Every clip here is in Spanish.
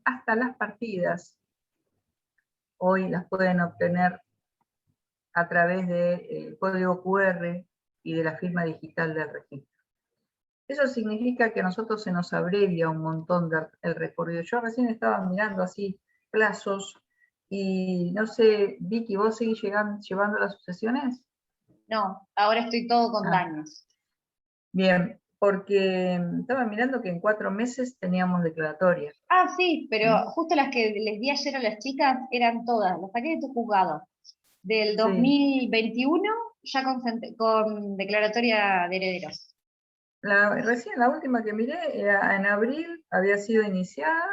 Hasta las partidas hoy las pueden obtener a través del código QR y de la firma digital del registro. Eso significa que a nosotros se nos abrevia un montón el recorrido. Yo recién estaba mirando así plazos y no sé, Vicky, ¿vos seguís llevando las sucesiones? No, ahora estoy todo con daños. Bien, porque estaba mirando que en 4 meses teníamos declaratoria. Ah, sí, pero justo las que les di ayer a las chicas eran todas, las saqué de tu juzgado. Del 2021 ya con declaratoria de herederos. Recién la última que miré, en abril había sido iniciada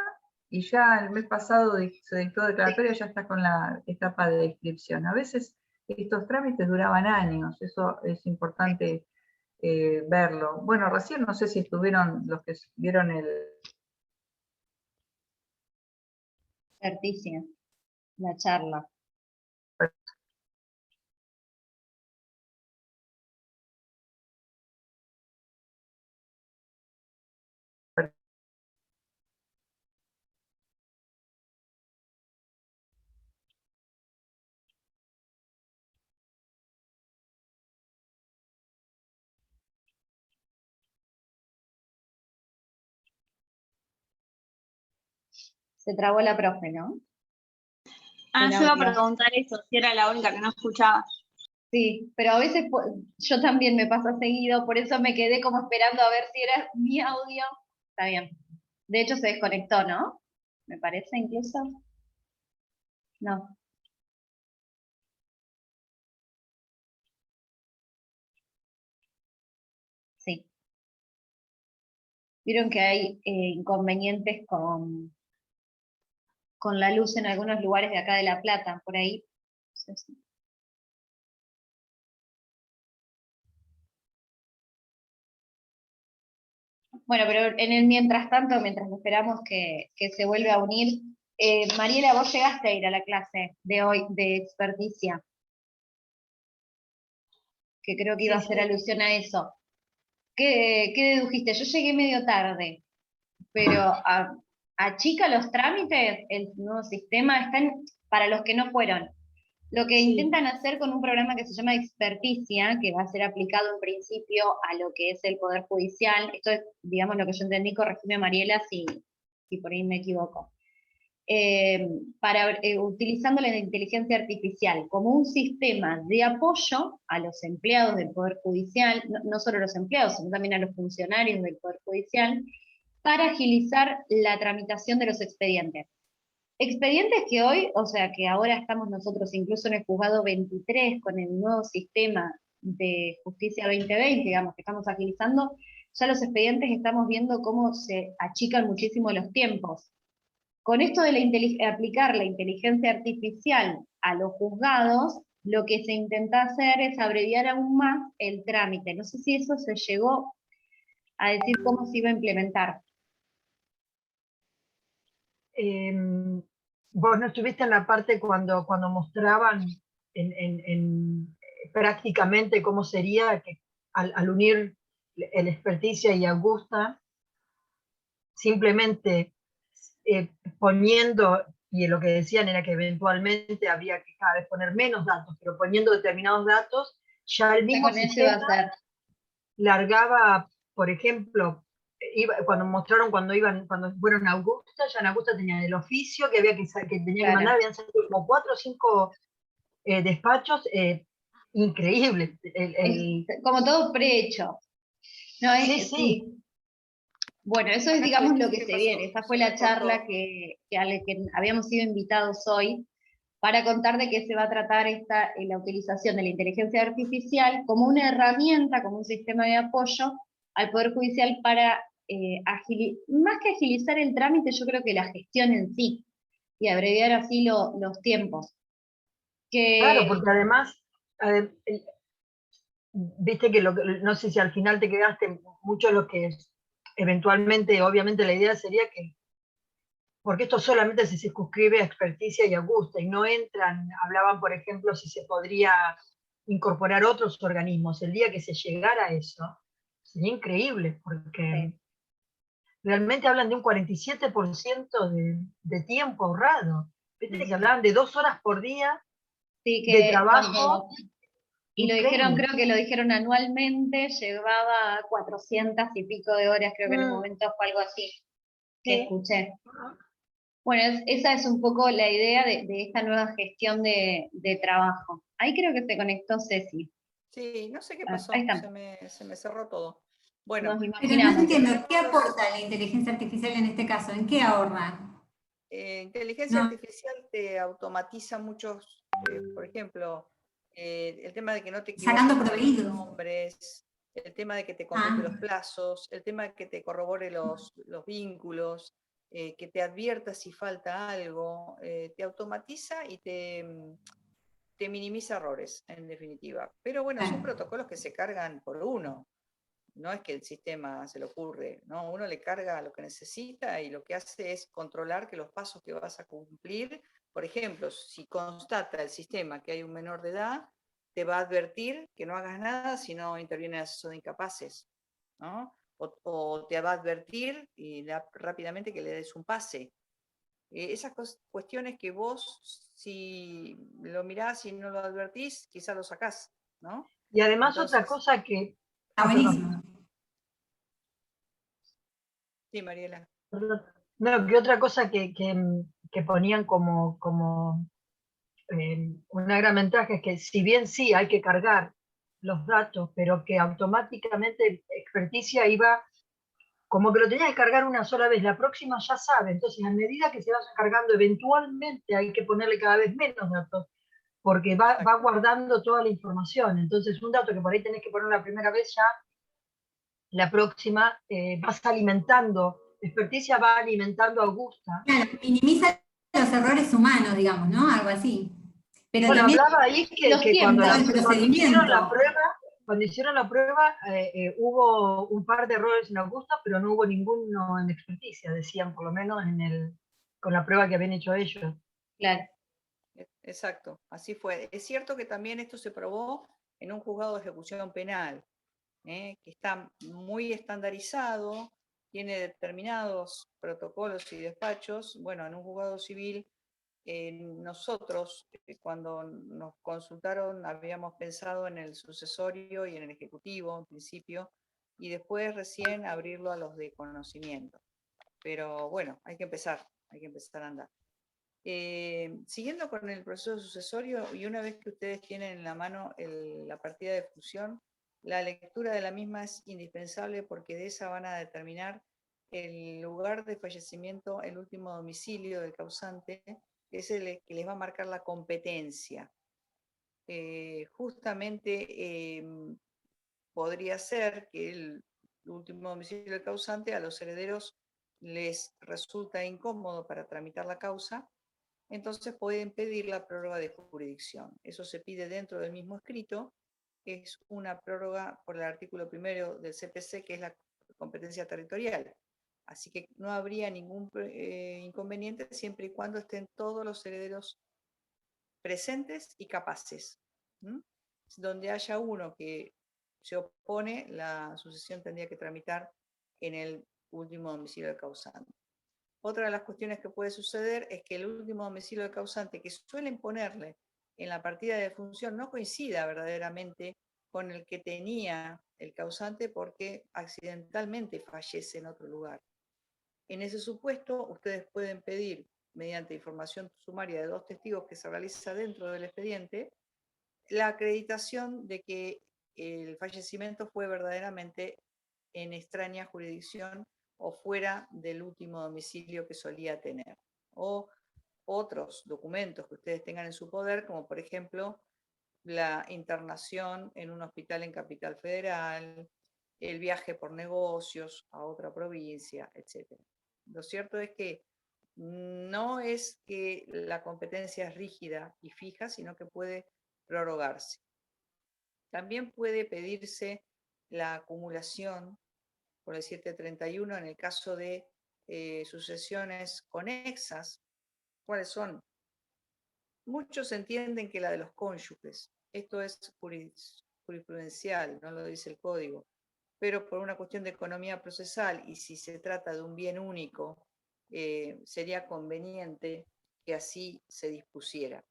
y ya el mes pasado se dictó declaratoria, ya está con la etapa de inscripción. A veces estos trámites duraban años, eso es importante verlo. Bueno, recién no sé si estuvieron los que vieron el... Certicia, la charla. Se trabó la profe, ¿no? Yo iba a preguntar eso, si era la única que no escuchaba. Sí, pero a veces yo también me pasa seguido, por eso me quedé como esperando a ver si era mi audio. Está bien. De hecho se desconectó, ¿no? Me parece incluso. No. Sí. Vieron que hay inconvenientes con la luz en algunos lugares de acá de La Plata, por ahí. Bueno, pero en el mientras tanto, mientras esperamos que se vuelva a unir, Mariela, vos llegaste a ir a la clase de hoy de experticia, que creo que iba a hacer alusión a eso. ¿Qué dedujiste? Yo llegué medio tarde, pero a chica los trámites, el nuevo sistema, están para los que no fueron. Lo que intentan hacer con un programa que se llama Experticia, que va a ser aplicado en principio a lo que es el Poder Judicial, esto es, digamos, lo que yo entendí, corregime Mariela si por ahí me equivoco, utilizando la inteligencia artificial como un sistema de apoyo a los empleados del Poder Judicial, no solo a los empleados, sino también a los funcionarios del Poder Judicial, para agilizar la tramitación de los expedientes. Expedientes que hoy, o sea, que ahora estamos nosotros incluso en el juzgado 23 con el nuevo sistema de justicia 2020, digamos, que estamos agilizando, ya los expedientes estamos viendo cómo se achican muchísimo los tiempos. Con esto de aplicar la inteligencia artificial a los juzgados, lo que se intenta hacer es abreviar aún más el trámite. No sé si eso se llegó a decir cómo se iba a implementar. Vos no estuviste en la parte cuando mostraban prácticamente cómo sería que al unir el experticia y Augusta, simplemente poniendo, y lo que decían era que eventualmente habría que cada vez poner menos datos, pero poniendo determinados datos, ya el mismo sistema largaba, por ejemplo, cuando mostraron cuando fueron a Augusta, ya en Augusta tenían el oficio que tenía que mandar, habían salido como 4 o 5 despachos increíbles. Como todo prehecho. No, sí. Bueno, eso es, digamos, lo que se viene. Esa fue la charla a la que habíamos sido invitados hoy para contar de qué se va a tratar la utilización de la inteligencia artificial como una herramienta, como un sistema de apoyo al Poder Judicial para, más que agilizar el trámite, yo creo que la gestión en sí, y abreviar así los tiempos. Claro, porque además, viste que no sé si al final te quedaste mucho lo que eventualmente, obviamente la idea sería que, porque esto solamente se circunscribe a experticia y Augusta, y no hablaban, por ejemplo, si se podría incorporar otros organismos. El día que se llegara a eso, sería increíble, porque realmente hablan de un 47% de tiempo ahorrado. Viste que hablaban de 2 horas por día Sí, de que trabajo. y lo dijeron, Increíble. creo que lo dijeron anualmente, llevaba 400 y pico de horas, creo que en un momento fue algo así que Sí. escuché. Bueno, esa es un poco la idea de esta nueva gestión de trabajo. Ahí creo que se conectó Ceci. Sí, no sé qué Ahí pasó, está. se me cerró todo. Bueno, Nos Pero no imaginamos. entiendo, ¿qué aporta la inteligencia artificial en este caso? ¿En qué ahorra? inteligencia No. artificial te automatiza muchos, por ejemplo, el tema de que no te Sacando equivoques con los proveídos. nombres, el tema de que te Ah. complete los plazos, el tema de que te corrobore los vínculos, que te advierta si falta algo, te automatiza y te minimiza errores, en definitiva. Pero bueno, son Claro. protocolos que se cargan por uno. No es que el sistema se le ocurre, ¿no? Uno le carga lo que necesita y lo que hace es controlar que los pasos que vas a cumplir, por ejemplo, si constata el sistema que hay un menor de edad, te va a advertir que no hagas nada si no interviene el asesor de incapaces, ¿no? O te va a advertir y rápidamente que le des un pase. Esas cuestiones que vos, si lo mirás y no lo advertís, quizá lo sacás, ¿no? Y además Entonces, otra cosa que... Está buenísimo. sí, Mariela. No, que otra cosa que ponían como una gran ventaja es que si bien sí hay que cargar los datos, pero que automáticamente Experticia iba, como que lo tenía que cargar una sola vez, la próxima ya sabe, entonces a medida que se vaya cargando, eventualmente hay que ponerle cada vez menos datos, porque va guardando toda la información, entonces un dato que por ahí tenés que poner la primera vez ya, la próxima vas alimentando, Experticia va alimentando a Augusta. Claro, minimiza los errores humanos, digamos, ¿no? Algo así. Pero Bueno, también hablaba ahí que todo el cuando hicieron la procedimiento. prueba, hubo un par de errores en Augusta, pero no hubo ninguno en Experticia, decían por lo menos con la prueba que habían hecho ellos. Claro. Exacto, así fue. Es cierto que también esto se probó en un juzgado de ejecución penal, que está muy estandarizado, tiene determinados protocolos y despachos. Bueno, en un juzgado civil, nosotros, cuando nos consultaron, habíamos pensado en el sucesorio y en el ejecutivo, en principio, y después recién abrirlo a los de conocimiento. Pero bueno, hay que empezar a andar. Siguiendo con el proceso sucesorio, y una vez que ustedes tienen en la mano la partida de fusión, la lectura de la misma es indispensable porque de esa van a determinar el lugar de fallecimiento, el último domicilio del causante, que es el que les va a marcar la competencia. Justamente podría ser que el último domicilio del causante a los herederos les resulta incómodo para tramitar la causa, entonces pueden pedir la prórroga de jurisdicción. Eso se pide dentro del mismo escrito, es una prórroga por el artículo 1 del CPC, que es la competencia territorial. Así que no habría ningún inconveniente siempre y cuando estén todos los herederos presentes y capaces. Donde haya uno que se opone, la sucesión tendría que tramitar en el último domicilio del causante. Otra de las cuestiones que puede suceder es que el último domicilio del causante que suelen ponerle en la partida de defunción no coincida verdaderamente con el que tenía el causante porque accidentalmente fallece en otro lugar. En ese supuesto, ustedes pueden pedir, mediante información sumaria de 2 testigos que se realiza dentro del expediente, la acreditación de que el fallecimiento fue verdaderamente en extraña jurisdicción o fuera del último domicilio que solía tener. O otros documentos que ustedes tengan en su poder, como por ejemplo la internación en un hospital en Capital Federal, el viaje por negocios a otra provincia, etc. Lo cierto es que no es que la competencia es rígida y fija, sino que puede prorrogarse. También puede pedirse la acumulación por el 731 en el caso de sucesiones conexas. ¿Cuáles son? Muchos entienden que la de los cónyuges. Esto es jurisprudencial, no lo dice el código. pero por una cuestión de economía procesal y si se trata de un bien único, sería conveniente que así se dispusiera.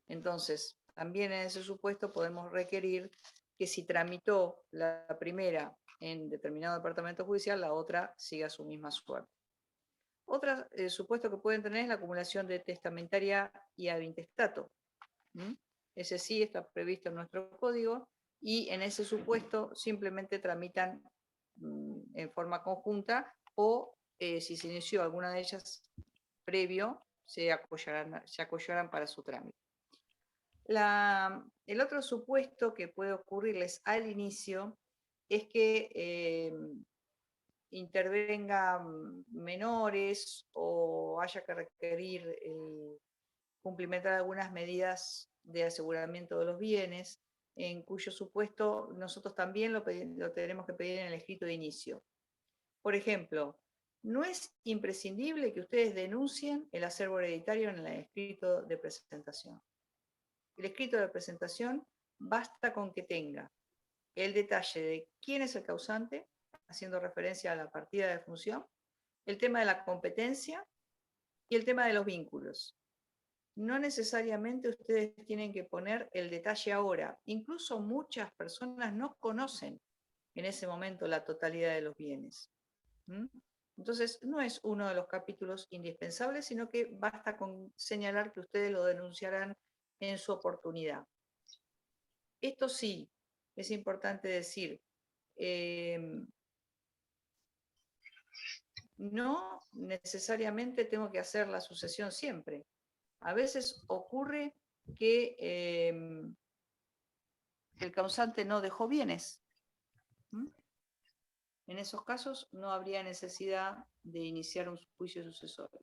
Entonces, también en ese supuesto podemos requerir que si tramitó la primera en determinado departamento judicial, la otra siga su misma suerte. Otro supuesto que pueden tener es la acumulación de testamentaria y ad intestato. Ese sí está previsto en nuestro código y en ese supuesto simplemente tramitan en forma conjunta o si se inició alguna de ellas previo, se acollarán para su trámite. El otro supuesto que puede ocurrirles al inicio es que intervengan menores o haya que requerir cumplimentar algunas medidas de aseguramiento de los bienes, en cuyo supuesto nosotros también lo tenemos que pedir en el escrito de inicio. Por ejemplo, no es imprescindible que ustedes denuncien el acervo hereditario en el escrito de presentación. El escrito de presentación basta con que tenga el detalle de quién es el causante, haciendo referencia a la partida de función, el tema de la competencia y el tema de los vínculos. No necesariamente ustedes tienen que poner el detalle ahora. Incluso muchas personas no conocen en ese momento la totalidad de los bienes. Entonces, no es uno de los capítulos indispensables, sino que basta con señalar que ustedes lo denunciarán en su oportunidad. Esto sí, es importante decir, no necesariamente tengo que hacer la sucesión siempre. A veces ocurre que el causante no dejó bienes. En esos casos no habría necesidad de iniciar un juicio sucesorio.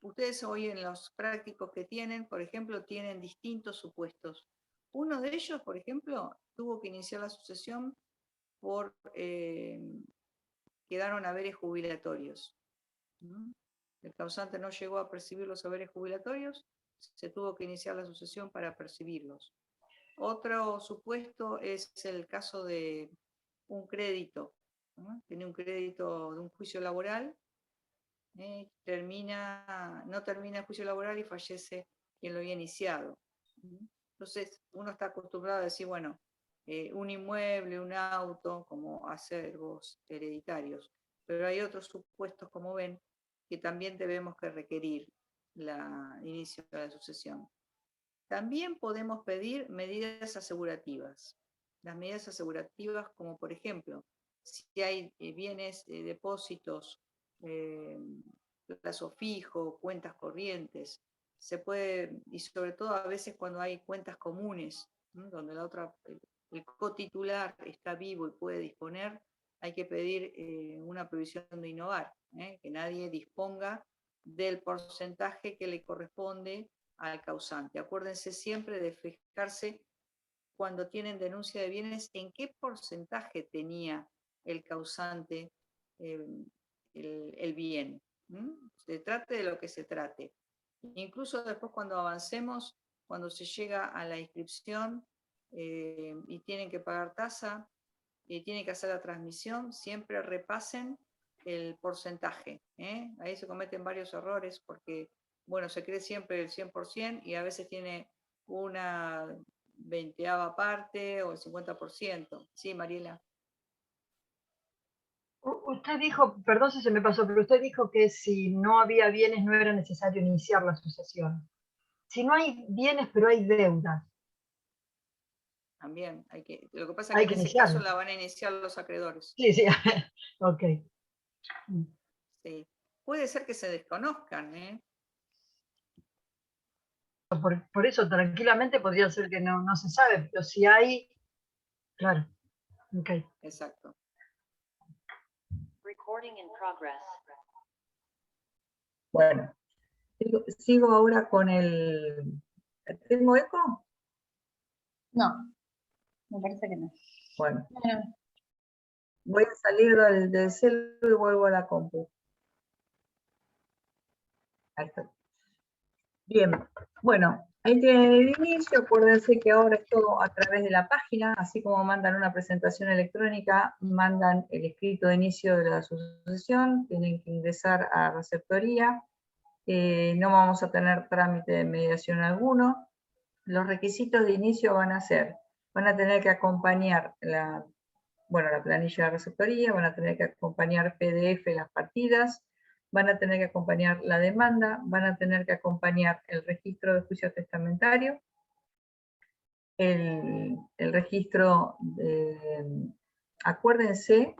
Ustedes hoy en los prácticos que tienen, por ejemplo, tienen distintos supuestos. Uno de ellos, por ejemplo, tuvo que iniciar la sucesión por quedaron haberes jubilatorios. El causante no llegó a percibir los haberes jubilatorios, se tuvo que iniciar la sucesión para percibirlos. Otro supuesto es el caso de un crédito. Tiene un crédito de un juicio laboral, no termina el juicio laboral y fallece quien lo había iniciado. Entonces, uno está acostumbrado a decir, bueno, un inmueble, un auto, como acervos hereditarios. Pero hay otros supuestos, como ven, que también debemos que requerir el inicio de la sucesión. También podemos pedir medidas asegurativas. Las medidas asegurativas, como por ejemplo, si hay bienes, depósitos, plazo fijo, cuentas corrientes, se puede, y sobre todo a veces cuando hay cuentas comunes, donde el cotitular está vivo y puede disponer, hay que pedir una previsión de innovar, que nadie disponga del porcentaje que le corresponde al causante. Acuérdense siempre de fijarse cuando tienen denuncia de bienes en qué porcentaje tenía el causante el bien. Se trate de lo que se trate. Incluso después cuando avancemos, cuando se llega a la inscripción y tienen que pagar tasa, y tienen que hacer la transmisión, siempre repasen el porcentaje. Ahí se cometen varios errores porque, bueno, se cree siempre el 100% y a veces tiene una 20ª parte o el 50%. Sí, Mariela. Usted dijo, perdón si se me pasó, pero usted dijo que si no había bienes no era necesario iniciar la sucesión. Si no hay bienes pero hay deudas. También lo que pasa es que en ese caso la van a iniciar los acreedores. Sí, sí, ok. Sí. Puede ser que se desconozcan, Por eso tranquilamente podría ser que no se sabe, pero si hay, claro. Okay. Exacto. Bueno, sigo ahora con el... ¿Tengo eco? No, me parece que no. Bueno. Voy a salir del celu y vuelvo a la compu. Ahí está. Bien, bueno, Ahí tienen el inicio, acuérdense que ahora es todo a través de la página, así como mandan una presentación electrónica, mandan el escrito de inicio de la sucesión, tienen que ingresar a receptoría, no vamos a tener trámite de mediación alguno. Los requisitos de inicio van a tener que acompañar la planilla de receptoría, van a tener que acompañar PDF las partidas, van a tener que acompañar la demanda, van a tener que acompañar el registro de juicio testamentario, el registro, acuérdense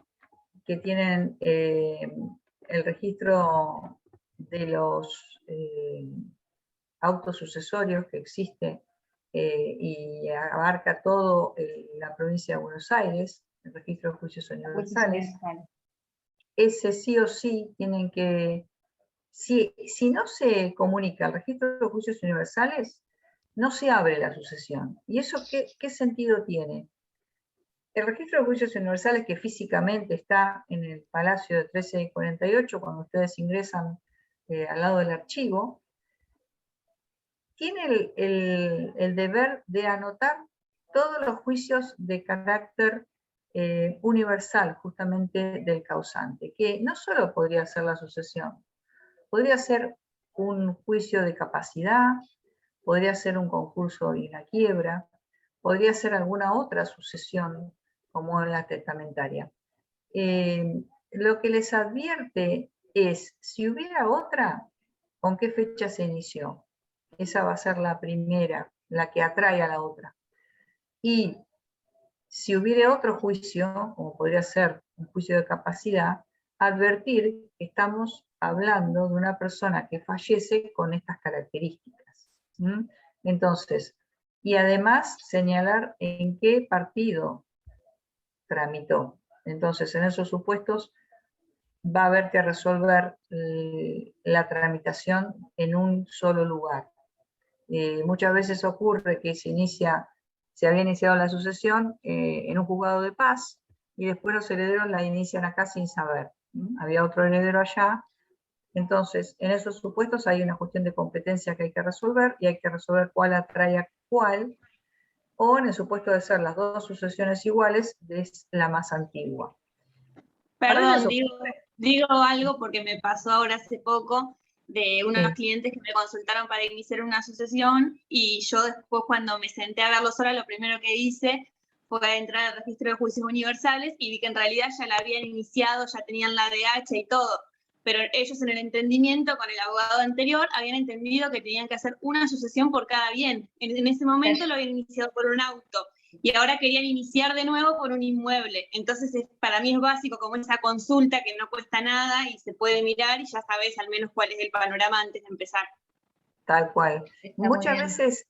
que tienen el registro de los autos sucesorios que existe y abarca todo la provincia de Buenos Aires, el registro de juicios universales. Ese sí o sí tienen que, si no se comunica el registro de juicios universales, no se abre la sucesión. ¿Y eso qué sentido tiene? El registro de juicios universales, que físicamente está en el Palacio de 1348, cuando ustedes ingresan al lado del archivo, tiene el deber de anotar todos los juicios de carácter universal, justamente del causante, que no solo podría ser la sucesión, podría ser un juicio de capacidad, podría ser un concurso y una quiebra, podría ser alguna otra sucesión, como en la testamentaria. Lo que les advierte es, si hubiera otra, ¿con qué fecha se inició? Esa va a ser la primera, la que atrae a la otra. Y si hubiera otro juicio, como podría ser un juicio de capacidad, advertir que estamos hablando de una persona que fallece con estas características. Entonces, y además señalar en qué partido tramitó. Entonces, en esos supuestos va a haber que resolver la tramitación en un solo lugar. Muchas veces ocurre que se había iniciado la sucesión en un juzgado de paz y después los herederos la inician acá sin saber. Había otro heredero allá. Entonces, en esos supuestos hay una cuestión de competencia que hay que resolver y hay que resolver cuál atrae a cuál, o en el supuesto de ser las dos sucesiones iguales, es la más antigua. Perdón, digo algo porque me pasó ahora hace poco de unos clientes que me consultaron para iniciar una sucesión y yo después cuando me senté a verlo sola, lo primero que hice fue entrar al registro de juicios universales y vi que en realidad ya la habían iniciado, ya tenían la DH y todo, pero ellos en el entendimiento con el abogado anterior habían entendido que tenían que hacer una sucesión por cada bien. En ese momento lo habían iniciado por un auto y ahora querían iniciar de nuevo por un inmueble. Entonces para mí es básico como esa consulta que no cuesta nada y se puede mirar y ya sabes al menos cuál es el panorama antes de empezar. Tal cual. Muchas veces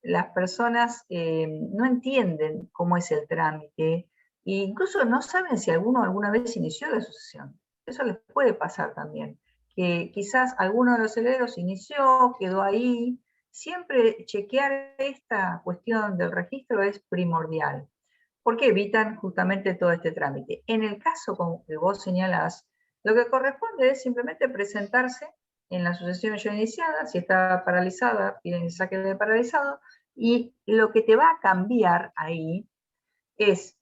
las personas no entienden cómo es el trámite e incluso no saben si alguno alguna vez inició la sucesión. Eso les puede pasar también, que quizás alguno de los herederos inició, quedó ahí. Siempre chequear esta cuestión del registro es primordial, porque evitan justamente todo este trámite. En el caso como que vos señalás, lo que corresponde es simplemente presentarse en la sucesión ya iniciada, si está paralizada, piden el saque de paralizado, y lo que te va a cambiar ahí es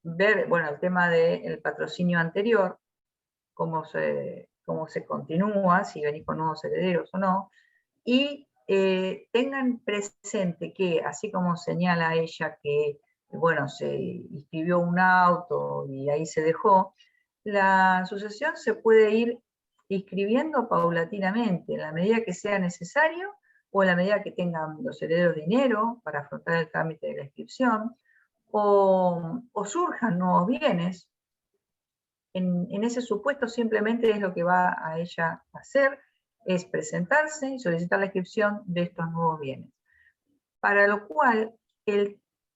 ver, bueno, el tema del patrocinio anterior, cómo se continúa, si venís con nuevos herederos o no, y tengan presente que, así como señala ella que, bueno, se inscribió un auto y ahí se dejó, la sucesión se puede ir inscribiendo paulatinamente, en la medida que sea necesario, o en la medida que tengan los herederos dinero para afrontar el trámite de la inscripción, o surjan nuevos bienes. En ese supuesto simplemente es lo que va a ella a hacer, es presentarse y solicitar la inscripción de estos nuevos bienes. Para lo cual,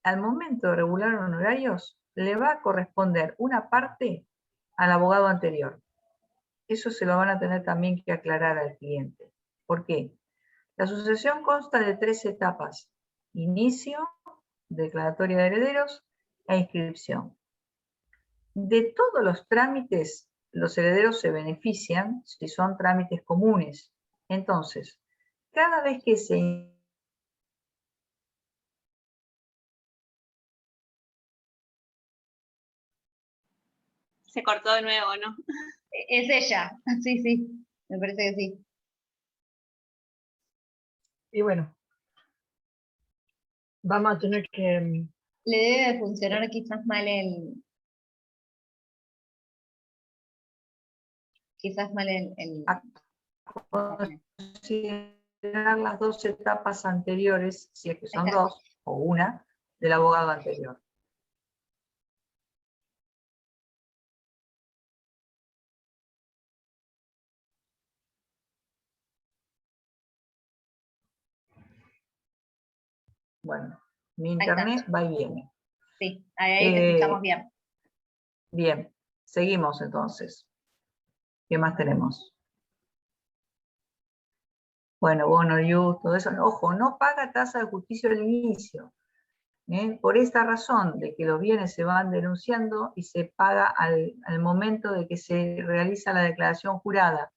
al momento de regular honorarios, le va a corresponder una parte al abogado anterior. Eso se lo van a tener también que aclarar al cliente. ¿Por qué? La sucesión consta de 3 etapas: inicio, declaratoria de herederos e inscripción. De todos los trámites, los herederos se benefician si son trámites comunes. Entonces, cada vez que se Se cortó de nuevo, ¿no? Es ella, sí, sí, me parece que sí. Y bueno, vamos a tener que... Le debe de funcionar quizás mal Considerar las dos etapas anteriores, si es que son Ahí está. dos, o una, del abogado anterior. Bueno, mi internet va y viene. Sí, ahí te escuchamos bien. Bien, seguimos entonces. ¿Qué más tenemos? Bueno, bono, ius, todo eso. Ojo, no paga tasa de justicia al inicio. Por esta razón de que los bienes se van denunciando y se paga al momento de que se realiza la declaración jurada.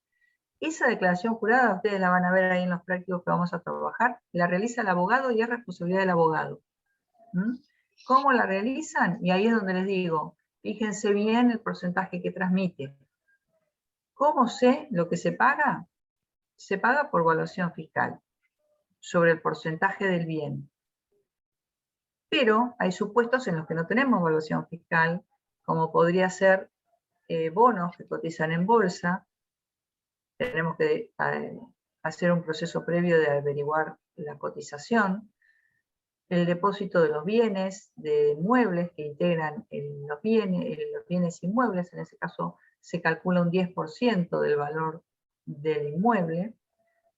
Esa declaración jurada, ustedes la van a ver ahí en los prácticos que vamos a trabajar, la realiza el abogado y es responsabilidad del abogado. ¿Cómo la realizan? Y ahí es donde les digo, fíjense bien el porcentaje que transmite. ¿Cómo sé lo que se paga? Se paga por evaluación fiscal, sobre el porcentaje del bien. Pero hay supuestos en los que no tenemos evaluación fiscal, como podría ser bonos que cotizan en bolsa. Tenemos que hacer un proceso previo de averiguar la cotización. El depósito de los bienes, de muebles que integran los bienes inmuebles, en ese caso se calcula un 10% del valor del inmueble,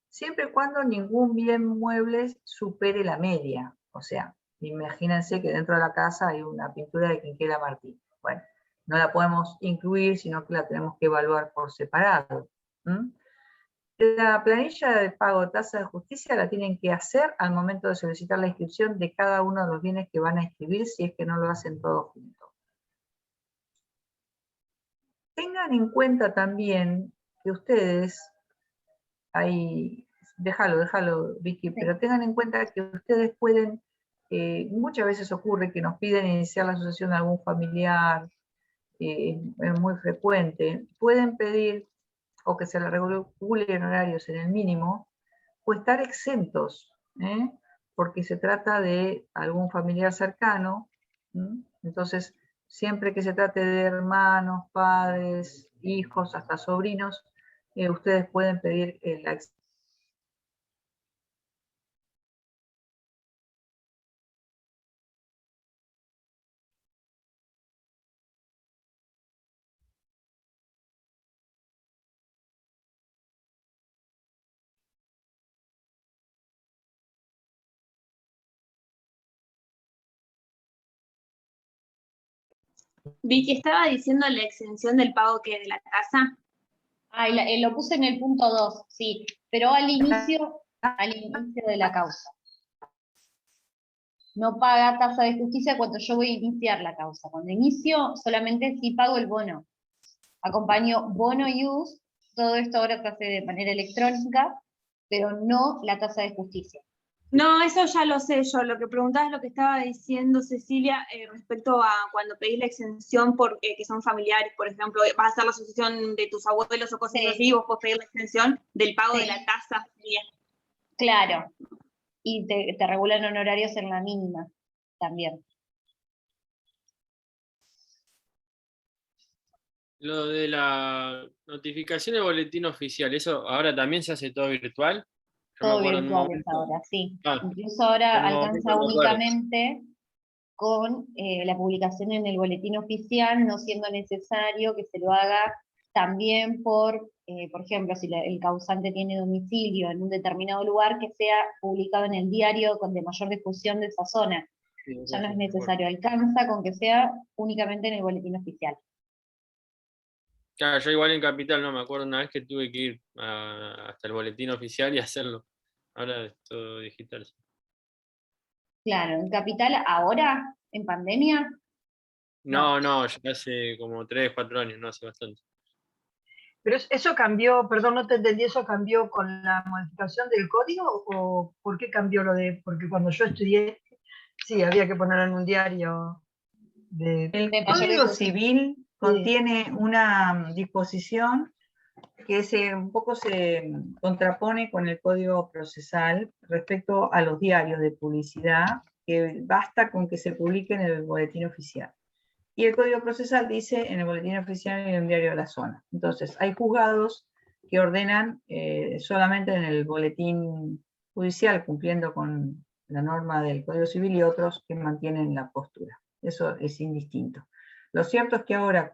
siempre y cuando ningún bien mueble supere la media. O sea, imagínense que dentro de la casa hay una pintura de Quinquela Martí. Bueno, no la podemos incluir, sino que la tenemos que evaluar por separado. La planilla de pago de tasa de justicia la tienen que hacer al momento de solicitar la inscripción de cada uno de los bienes que van a inscribir, si es que no lo hacen todos juntos. Tengan en cuenta también que ustedes, ahí, déjalo Vicky, Sí. pero tengan en cuenta que ustedes pueden, muchas veces ocurre que nos piden iniciar la asociación de algún familiar, es muy frecuente, pueden pedir o que se les regulen horarios en el mínimo, o estar exentos, porque se trata de algún familiar cercano. Entonces, siempre que se trate de hermanos, padres, hijos, hasta sobrinos, ustedes pueden pedir la exención. Vicky, estaba diciendo la exención del pago que de la casa. Lo puse en el punto 2, sí, pero al inicio de la causa. No paga tasa de justicia cuando yo voy a iniciar la causa. Cuando inicio, solamente sí pago el bono. Acompaño bono ius, todo esto ahora se hace de manera electrónica, pero no la tasa de justicia. No, eso ya lo sé yo. Lo que preguntaba es lo que estaba diciendo Cecilia respecto a cuando pedís la exención porque que son familiares, por ejemplo, vas a hacer la asociación de tus abuelos o cosas así, vos podés pedir la exención del pago de la tasa. Bien. Claro, y te regulan honorarios en la mínima también. Lo de la notificación del boletín oficial, ¿eso ahora también se hace todo virtual? Yo me Todo acuerdo en un virtual momento. ahora, sí. Ah, Incluso ahora en un momento alcanza me acuerdo. únicamente con la publicación en el boletín oficial, no siendo necesario que se lo haga también por ejemplo, si el causante tiene domicilio en un determinado lugar, que sea publicado en el diario de mayor difusión de esa zona. Sí, Ya no es me acuerdo. necesario, alcanza con que sea únicamente en el boletín oficial. Claro, yo igual en Capital, no me acuerdo una vez que tuve que ir hasta el boletín oficial y hacerlo. Ahora es todo digital. Claro, en Capital ahora, en pandemia, No, ya hace como 3, 4 años, no hace bastante. Pero eso cambió, perdón, no te entendí, ¿eso cambió con la modificación del código o por qué cambió porque cuando yo estudié, sí, había que ponerlo en un diario de... El de mayor Código difusión. Civil contiene una disposición que un poco se contrapone con el Código Procesal respecto a los diarios de publicidad, que basta con que se publique en el boletín oficial. Y el Código Procesal dice en el boletín oficial y en el diario de la zona. Entonces, hay juzgados que ordenan solamente en el boletín judicial, cumpliendo con la norma del Código Civil, y otros que mantienen la postura. Eso es indistinto. Lo cierto es que ahora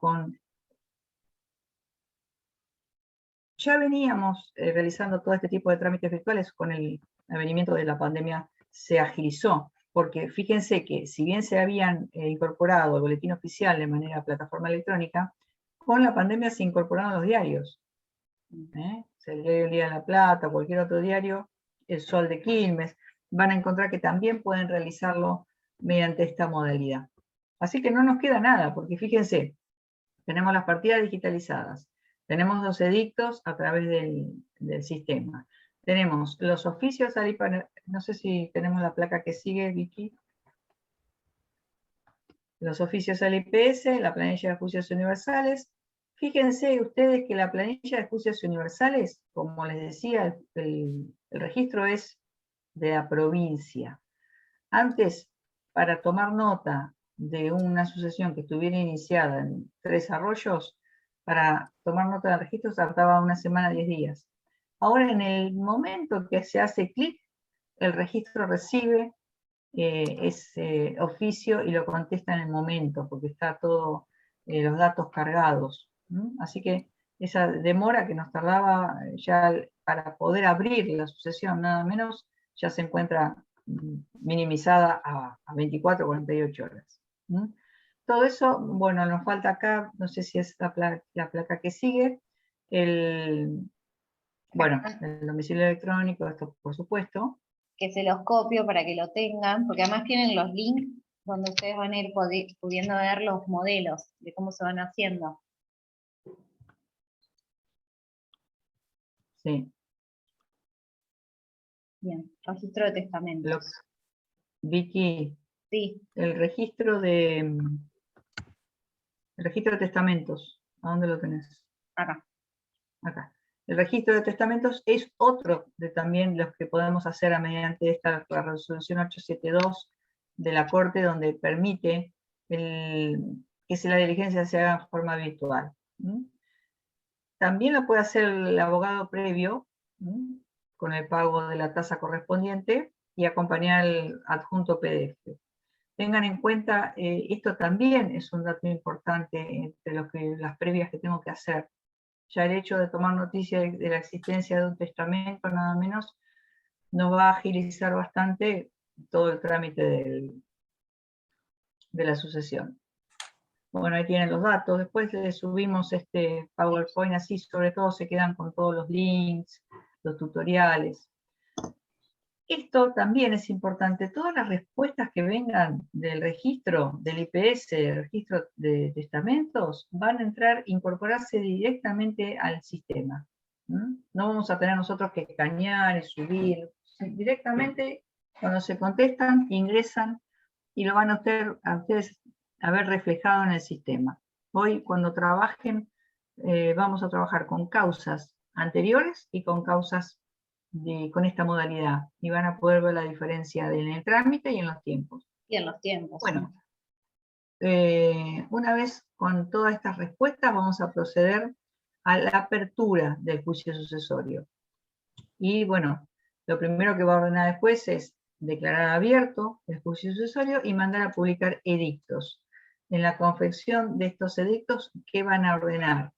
ya veníamos realizando todo este tipo de trámites virtuales, con el advenimiento de la pandemia se agilizó, porque fíjense que si bien se habían incorporado el boletín oficial de manera plataforma electrónica, con la pandemia se incorporaron los diarios. El diario El Día de la Plata, cualquier otro diario, El Sol de Quilmes, van a encontrar que también pueden realizarlo mediante esta modalidad. Así que no nos queda nada, porque fíjense, tenemos las partidas digitalizadas, tenemos los edictos a través del sistema, tenemos los oficios, no sé si tenemos la placa que sigue, Vicky. Los oficios al IPS, la planilla de juicios universales. Fíjense ustedes que la planilla de juicios universales, como les decía, el registro es de la provincia. Antes, para tomar nota de una sucesión que estuviera iniciada en Tres Arroyos, para tomar nota del registro se tardaba una semana, 10 días. Ahora, en el momento que se hace clic, el registro recibe ese oficio y lo contesta en el momento, porque está todo los datos cargados. Así que esa demora que nos tardaba ya para poder abrir la sucesión, nada menos, ya se encuentra minimizada a 24 o 48 horas. Todo eso, bueno, nos falta acá, no sé si es la placa que sigue, el domicilio electrónico, esto por supuesto. Que se los copio para que lo tengan, porque además tienen los links donde ustedes van a ir pudiendo ver los modelos de cómo se van haciendo. Sí. Bien, registro de testamentos. Vicky, Sí. el registro de testamentos, ¿a dónde lo tenés? Acá. Acá. El registro de testamentos es otro de también los que podemos hacer mediante esta resolución 872 de la Corte, donde permite que la diligencia se haga en forma virtual. También lo puede hacer el abogado previo, con el pago de la tasa correspondiente, y acompañar el adjunto PDF. Tengan en cuenta, esto también es un dato importante entre las previas que tengo que hacer. Ya el hecho de tomar noticia de la existencia de un testamento, nada menos, nos va a agilizar bastante todo el trámite de la sucesión. Bueno, ahí tienen los datos. Después le subimos este PowerPoint, así sobre todo se quedan con todos los links, los tutoriales. Esto también es importante. Todas las respuestas que vengan del registro del IPS, del registro de testamentos, van a incorporarse directamente al sistema. No vamos a tener nosotros que escanear y subir. Directamente, cuando se contestan, ingresan y lo van a ustedes a ver reflejado en el sistema. Hoy, cuando trabajen, vamos a trabajar con causas anteriores y con causas con esta modalidad, y van a poder ver la diferencia en el trámite y en los tiempos. Y en los tiempos. Bueno, una vez con todas estas respuestas, vamos a proceder a la apertura del juicio sucesorio. Y bueno, lo primero que va a ordenar el juez es declarar abierto el juicio sucesorio y mandar a publicar edictos. En la confección de estos edictos, ¿qué van a ordenar?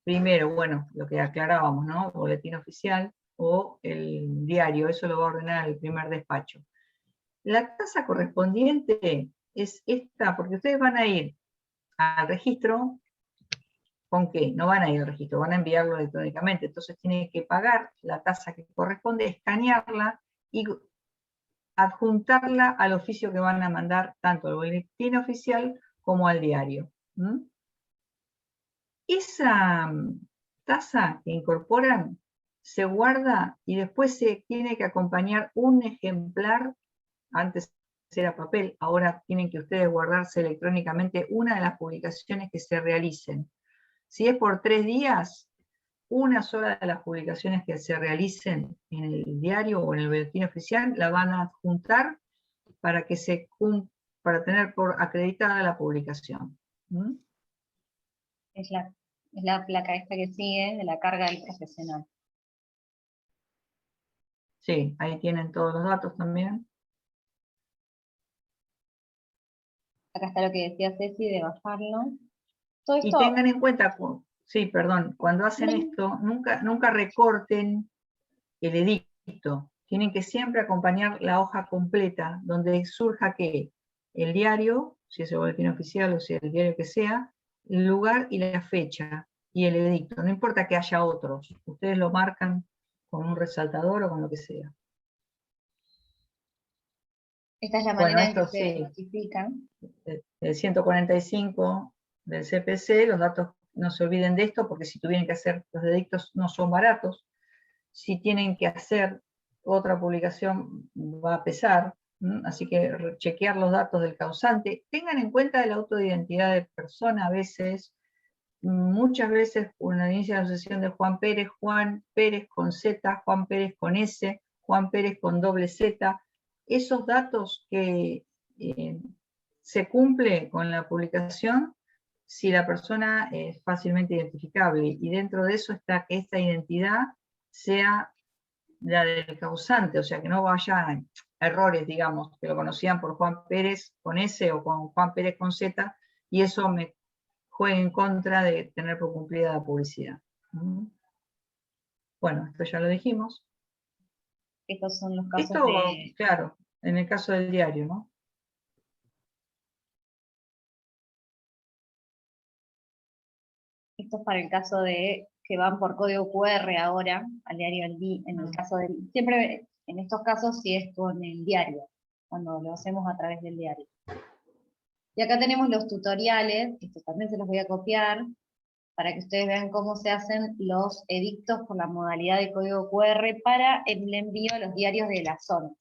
Primero, bueno, lo que aclarábamos, ¿no? Boletín oficial o el diario, eso lo va a ordenar el primer despacho. La tasa correspondiente es esta, porque ustedes van a ir al registro, ¿con qué? No van a ir al registro, van a enviarlo electrónicamente, entonces tienen que pagar la tasa que corresponde, escanearla y adjuntarla al oficio que van a mandar tanto al boletín oficial como al diario. Esa tasa que incorporan se guarda y después se tiene que acompañar un ejemplar, antes ser a papel, ahora tienen que ustedes guardarse electrónicamente una de las publicaciones que se realicen. Si es por 3 días, una sola de las publicaciones que se realicen en el diario o en el boletín oficial la van a juntar para que para tener por acreditada la publicación. ¿Mm? Es la placa esta que sigue de la carga del profesional. Sí, ahí tienen todos los datos también. Acá está lo que decía Ceci de bajarlo. Todo Y esto, tengan en cuenta, sí, perdón, cuando hacen esto, nunca recorten el edicto. Tienen que siempre acompañar la hoja completa, donde surja que el diario, si es el boletín oficial o si es el diario que sea, el lugar y la fecha, y el edicto. No importa que haya otros, ustedes lo marcan con un resaltador o con lo que sea. esta es la Bueno, manera en que esto se sí. notifican. El 145 del CPC, los datos, no se olviden de esto, porque si tuvieran que hacer los edictos no son baratos. Si tienen que hacer otra publicación va a pesar, así que chequear los datos del causante. Tengan en cuenta el auto de identidad de persona a veces, muchas veces una inicia la asociación de Juan Pérez con Z, Juan Pérez con S, Juan Pérez con doble Z. Esos datos que se cumple con la publicación si la persona es fácilmente identificable, y dentro de eso está que esta identidad sea la del causante, o sea, que no vaya errores, digamos, que lo conocían por Juan Pérez con S o con Juan Pérez con Z, y eso me juega en contra de tener por cumplida la publicidad. Bueno, esto ya lo dijimos. Estos son los casos Esto, de... claro, en el caso del diario, ¿no? Esto es para el caso de que van por código QR ahora al diario del día, en el caso del... Siempre en estos casos sí es con el diario, cuando lo hacemos a través del diario. Y acá tenemos los tutoriales, estos también se los voy a copiar, para que ustedes vean cómo se hacen los edictos por la modalidad de código QR para el envío a los diarios de las zonas.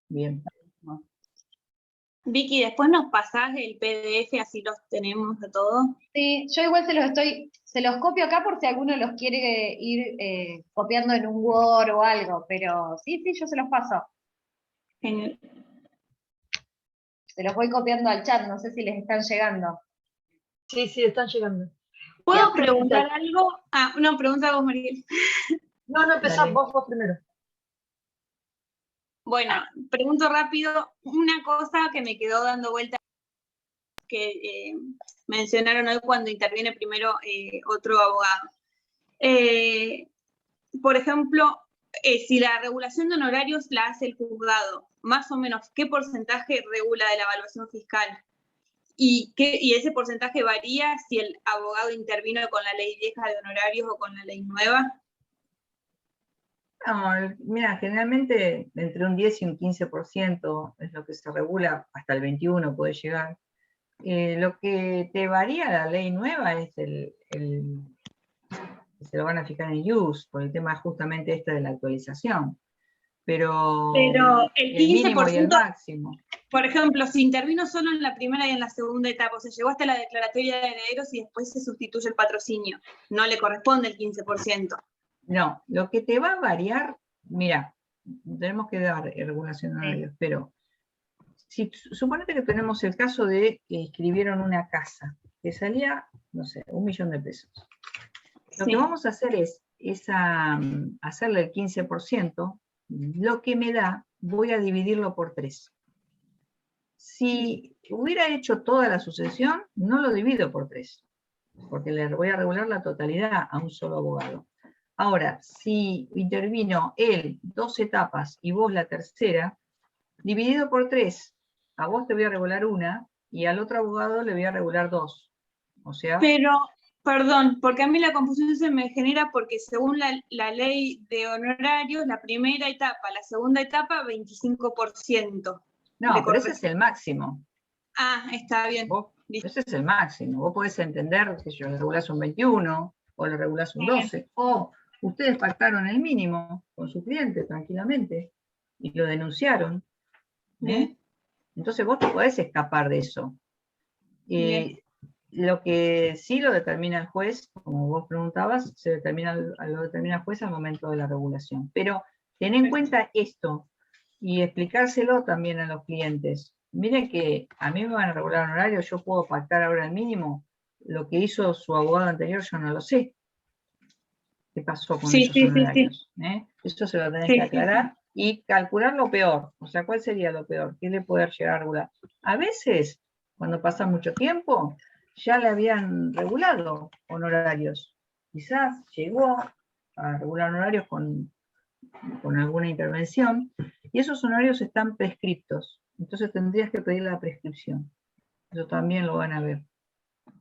Bien. Vicky, después nos pasás el PDF, así los tenemos de todo. Sí, yo igual se los copio acá por si alguno los quiere ir copiando en un Word o algo, pero sí, yo se los paso. Genial. Se los voy copiando al chat, no sé si les están llegando. Sí, están llegando. ¿Puedo preguntar algo? Ah, no, pregunta vos, Mariel. No, empezá vos primero. Bueno, pregunto rápido una cosa que me quedó dando vuelta, que mencionaron hoy cuando interviene primero otro abogado. Por ejemplo, si la regulación de honorarios la hace el juzgado, más o menos, ¿qué porcentaje regula de la evaluación fiscal? ¿Y ese porcentaje varía si el abogado intervino con la ley vieja de honorarios o con la ley nueva? No, mira, generalmente entre un 10 y un 15% es lo que se regula, hasta el 21% puede llegar. Lo que te varía la ley nueva es se lo van a fijar en use, por el tema justamente de la actualización. Pero el 15%, mínimo y el máximo. Por ejemplo, si intervino solo en la primera y en la segunda etapa, o sea, llegó hasta la declaratoria de herederos y después se sustituye el patrocinio, no le corresponde el 15%. No, lo que te va a variar, mira, tenemos que dar regulación de horarios, pero suponete que tenemos el caso de que escribieron una casa, que salía, no sé, 1 millón de pesos. Lo que vamos a hacer es hacerle el 15%, lo que me da, voy a dividirlo por 3. Si hubiera hecho toda la sucesión, no lo divido por 3, porque le voy a regular la totalidad a un solo abogado. Ahora, si intervino él 2 etapas y vos la tercera, dividido por 3, a vos te voy a regular 1 y al otro abogado le voy a regular 2. O sea... Pero, perdón, porque a mí la confusión se me genera porque según la ley de honorarios, la primera etapa, la segunda etapa, 25%. No, pero ese es el máximo. Ah, está bien. Ese es el máximo. Vos podés entender que le regulás un 21 o le regulás un 12. O Ustedes pactaron el mínimo con su cliente tranquilamente y lo denunciaron. Bien. Entonces vos te podés escapar de eso. Bien. Lo que sí lo determina el juez, como vos preguntabas, lo determina el juez al momento de la regulación. Pero ten en cuenta esto y explicárselo también a los clientes. Miren que a mí me van a regular un horario, yo puedo pactar ahora el mínimo. Lo que hizo su abogado anterior yo no lo sé. ¿Qué pasó con esos honorarios? Eso se lo tenés que aclarar y calcular lo peor. O sea, ¿cuál sería lo peor? ¿Qué le puede llegar a regular? A veces, cuando pasa mucho tiempo, ya le habían regulado honorarios. Quizás llegó a regular honorarios con alguna intervención y esos honorarios están prescriptos. Entonces tendrías que pedir la prescripción. Eso también lo van a ver.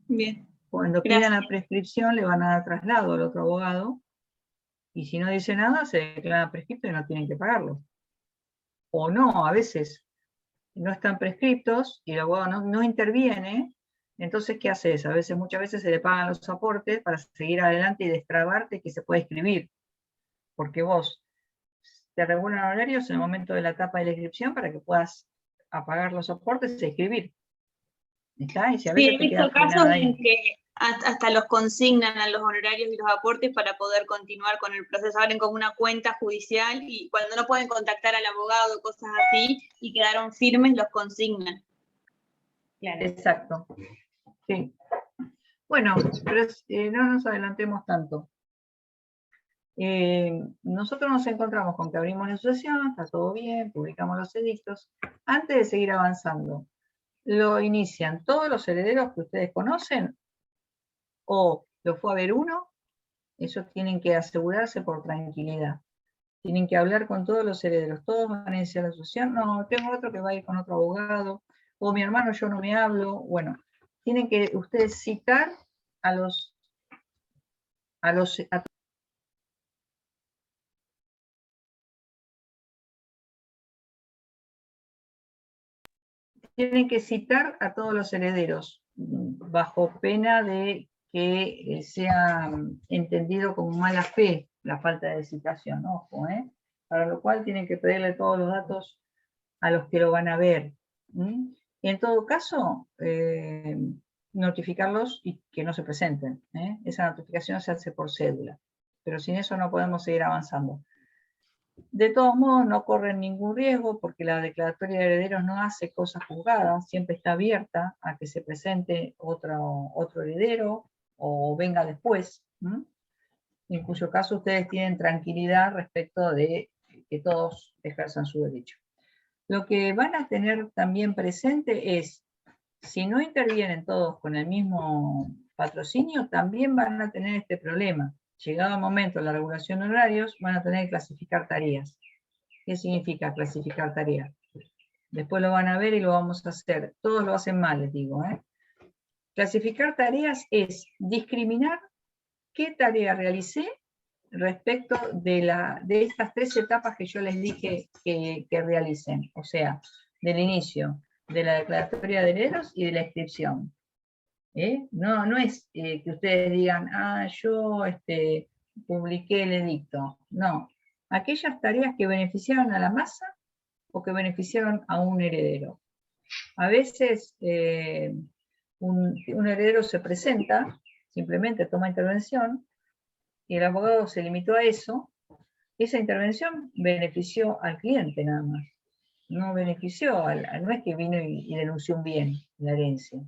Bien. Cuando pidan la prescripción le van a dar traslado al otro abogado y si no dice nada se declara prescripto y no tienen que pagarlo. O no, a veces no están prescriptos y el abogado no interviene, entonces ¿qué haces? Muchas veces se le pagan los aportes para seguir adelante y destrabarte que se puede escribir. Porque vos te regulan horarios en el momento de la etapa de la inscripción para que puedas apagar los aportes y escribir. ¿Está? Y si a veces he visto casos en que hasta los consignan a los honorarios y los aportes para poder continuar con el proceso. Abren como una cuenta judicial y cuando no pueden contactar al abogado, cosas así, y quedaron firmes, los consignan. Claro. Exacto. Sí. Bueno, pero no nos adelantemos tanto. Nosotros nos encontramos con que abrimos la asociación, está todo bien, publicamos los edictos. Antes de seguir avanzando, ¿lo inician todos los herederos que ustedes conocen? ¿O lo fue a ver uno? Eso tienen que asegurarse por tranquilidad. Tienen que hablar con todos los herederos. ¿Todos van a iniciar la asociación? No, tengo otro que va a ir con otro abogado. O mi hermano, yo no me hablo. Bueno, tienen que ustedes citar tienen que citar a todos los herederos, bajo pena de que sea entendido como mala fe la falta de citación, ojo, para lo cual tienen que pedirle todos los datos a los que lo van a ver. Y en todo caso, notificarlos y que no se presenten. Esa notificación se hace por cédula, pero sin eso no podemos seguir avanzando. De todos modos, no corren ningún riesgo porque la declaratoria de herederos no hace cosas juzgadas, siempre está abierta a que se presente otro heredero o venga después, en cuyo caso ustedes tienen tranquilidad respecto de que todos ejerzan su derecho. Lo que van a tener también presente es, si no intervienen todos con el mismo patrocinio, también van a tener este problema. Llegado el momento de la regulación de horarios, van a tener que clasificar tareas. ¿Qué significa clasificar tareas? Después lo van a ver y lo vamos a hacer. Todos lo hacen mal, les digo. Clasificar tareas es discriminar qué tarea realicé respecto de estas 3 etapas que yo les dije que realicen. O sea, del inicio, de la declaratoria de herederos y de la inscripción. No es que ustedes digan, yo publiqué el edicto. No, aquellas tareas que beneficiaron a la masa o que beneficiaron a un heredero. A veces un heredero se presenta, simplemente toma intervención, y el abogado se limitó a eso. Esa intervención benefició al cliente nada más. No benefició, no es que vino y denunció un bien, la herencia.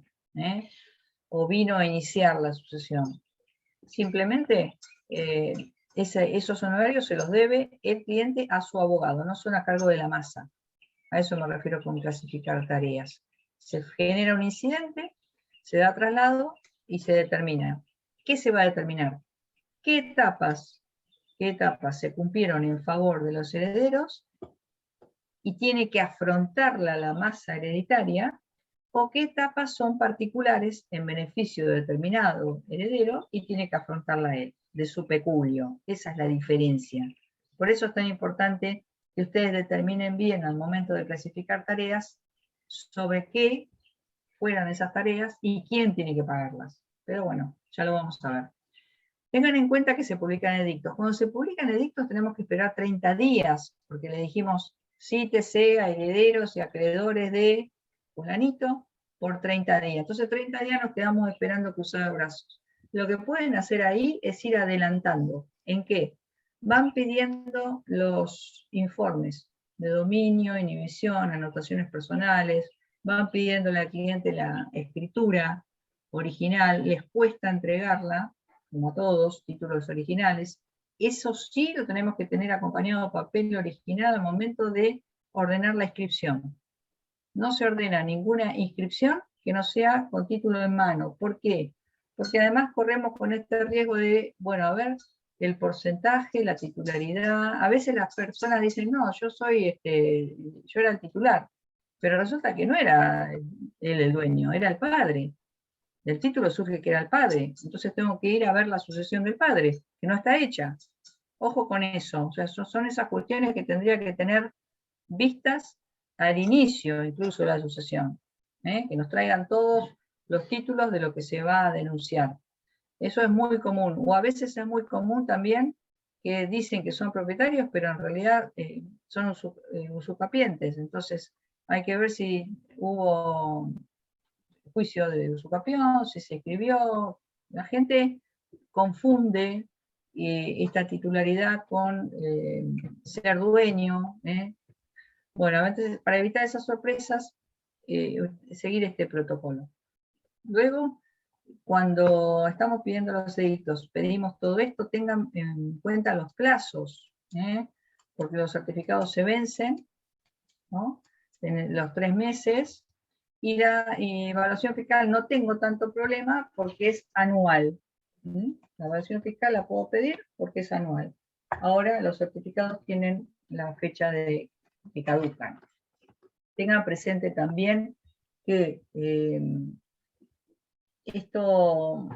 O vino a iniciar la sucesión. Simplemente esos honorarios se los debe el cliente a su abogado, no son a cargo de la masa. A eso me refiero con clasificar tareas. Se genera un incidente, se da traslado y se determina. ¿Qué se va a determinar? ¿Qué etapas se cumplieron en favor de los herederos y tiene que afrontarla la masa hereditaria? ¿O qué etapas son particulares en beneficio de determinado heredero y tiene que afrontarla él, de su peculio? Esa es la diferencia. Por eso es tan importante que ustedes determinen bien al momento de clasificar tareas sobre qué fueran esas tareas y quién tiene que pagarlas. Pero bueno, ya lo vamos a ver. Tengan en cuenta que se publican edictos. Cuando se publican edictos tenemos que esperar 30 días, porque le dijimos cítese a herederos y acreedores de fulanito por 30 días. Entonces 30 días nos quedamos esperando cruzar brazos. Lo que pueden hacer ahí es ir adelantando. ¿En qué? Van pidiendo los informes de dominio, inhibición, anotaciones personales, van pidiéndole al cliente la escritura original, les cuesta entregarla, como a todos, títulos originales. Eso sí lo tenemos que tener acompañado de papel original al momento de ordenar la inscripción. No se ordena ninguna inscripción que no sea con título en mano. ¿Por qué? Porque además corremos con este riesgo de, bueno, a ver, el porcentaje, la titularidad. A veces las personas dicen, no, yo era el titular, pero resulta que no era él el dueño, era el padre. Del título surge que era el padre, entonces tengo que ir a ver la sucesión del padre, que no está hecha. Ojo con eso, o sea, son esas cuestiones que tendría que tener vistas al inicio incluso de la sucesión, que nos traigan todos los títulos de lo que se va a denunciar. Eso es muy común, o a veces es muy común también que dicen que son propietarios, pero en realidad son usucapientes, entonces hay que ver si hubo juicio de usucapión, si se escribió. La gente confunde esta titularidad con ser dueño. Bueno, entonces, para evitar esas sorpresas, seguir este protocolo. Luego, cuando estamos pidiendo los edictos, pedimos todo esto, tengan en cuenta los plazos, porque los certificados se vencen, ¿no?, en los 3 meses, y la evaluación fiscal no tengo tanto problema porque es anual. La evaluación fiscal la puedo pedir porque es anual. Ahora los certificados tienen la fecha que caducan. Tengan presente también que esto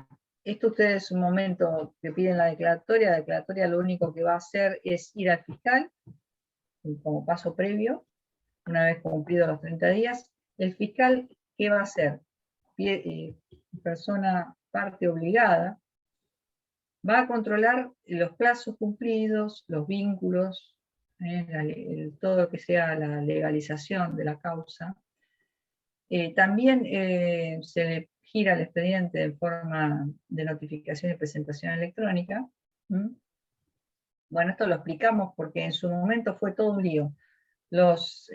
ustedes un momento que piden la declaratoria lo único que va a hacer es ir al fiscal como paso previo, una vez cumplidos los 30 días. El fiscal, ¿qué va a hacer? Persona parte obligada, va a controlar los plazos cumplidos, los vínculos, todo lo que sea la legalización de la causa. También se le gira el expediente en forma de notificación y presentación electrónica. Bueno, esto lo explicamos porque en su momento fue todo un lío. Los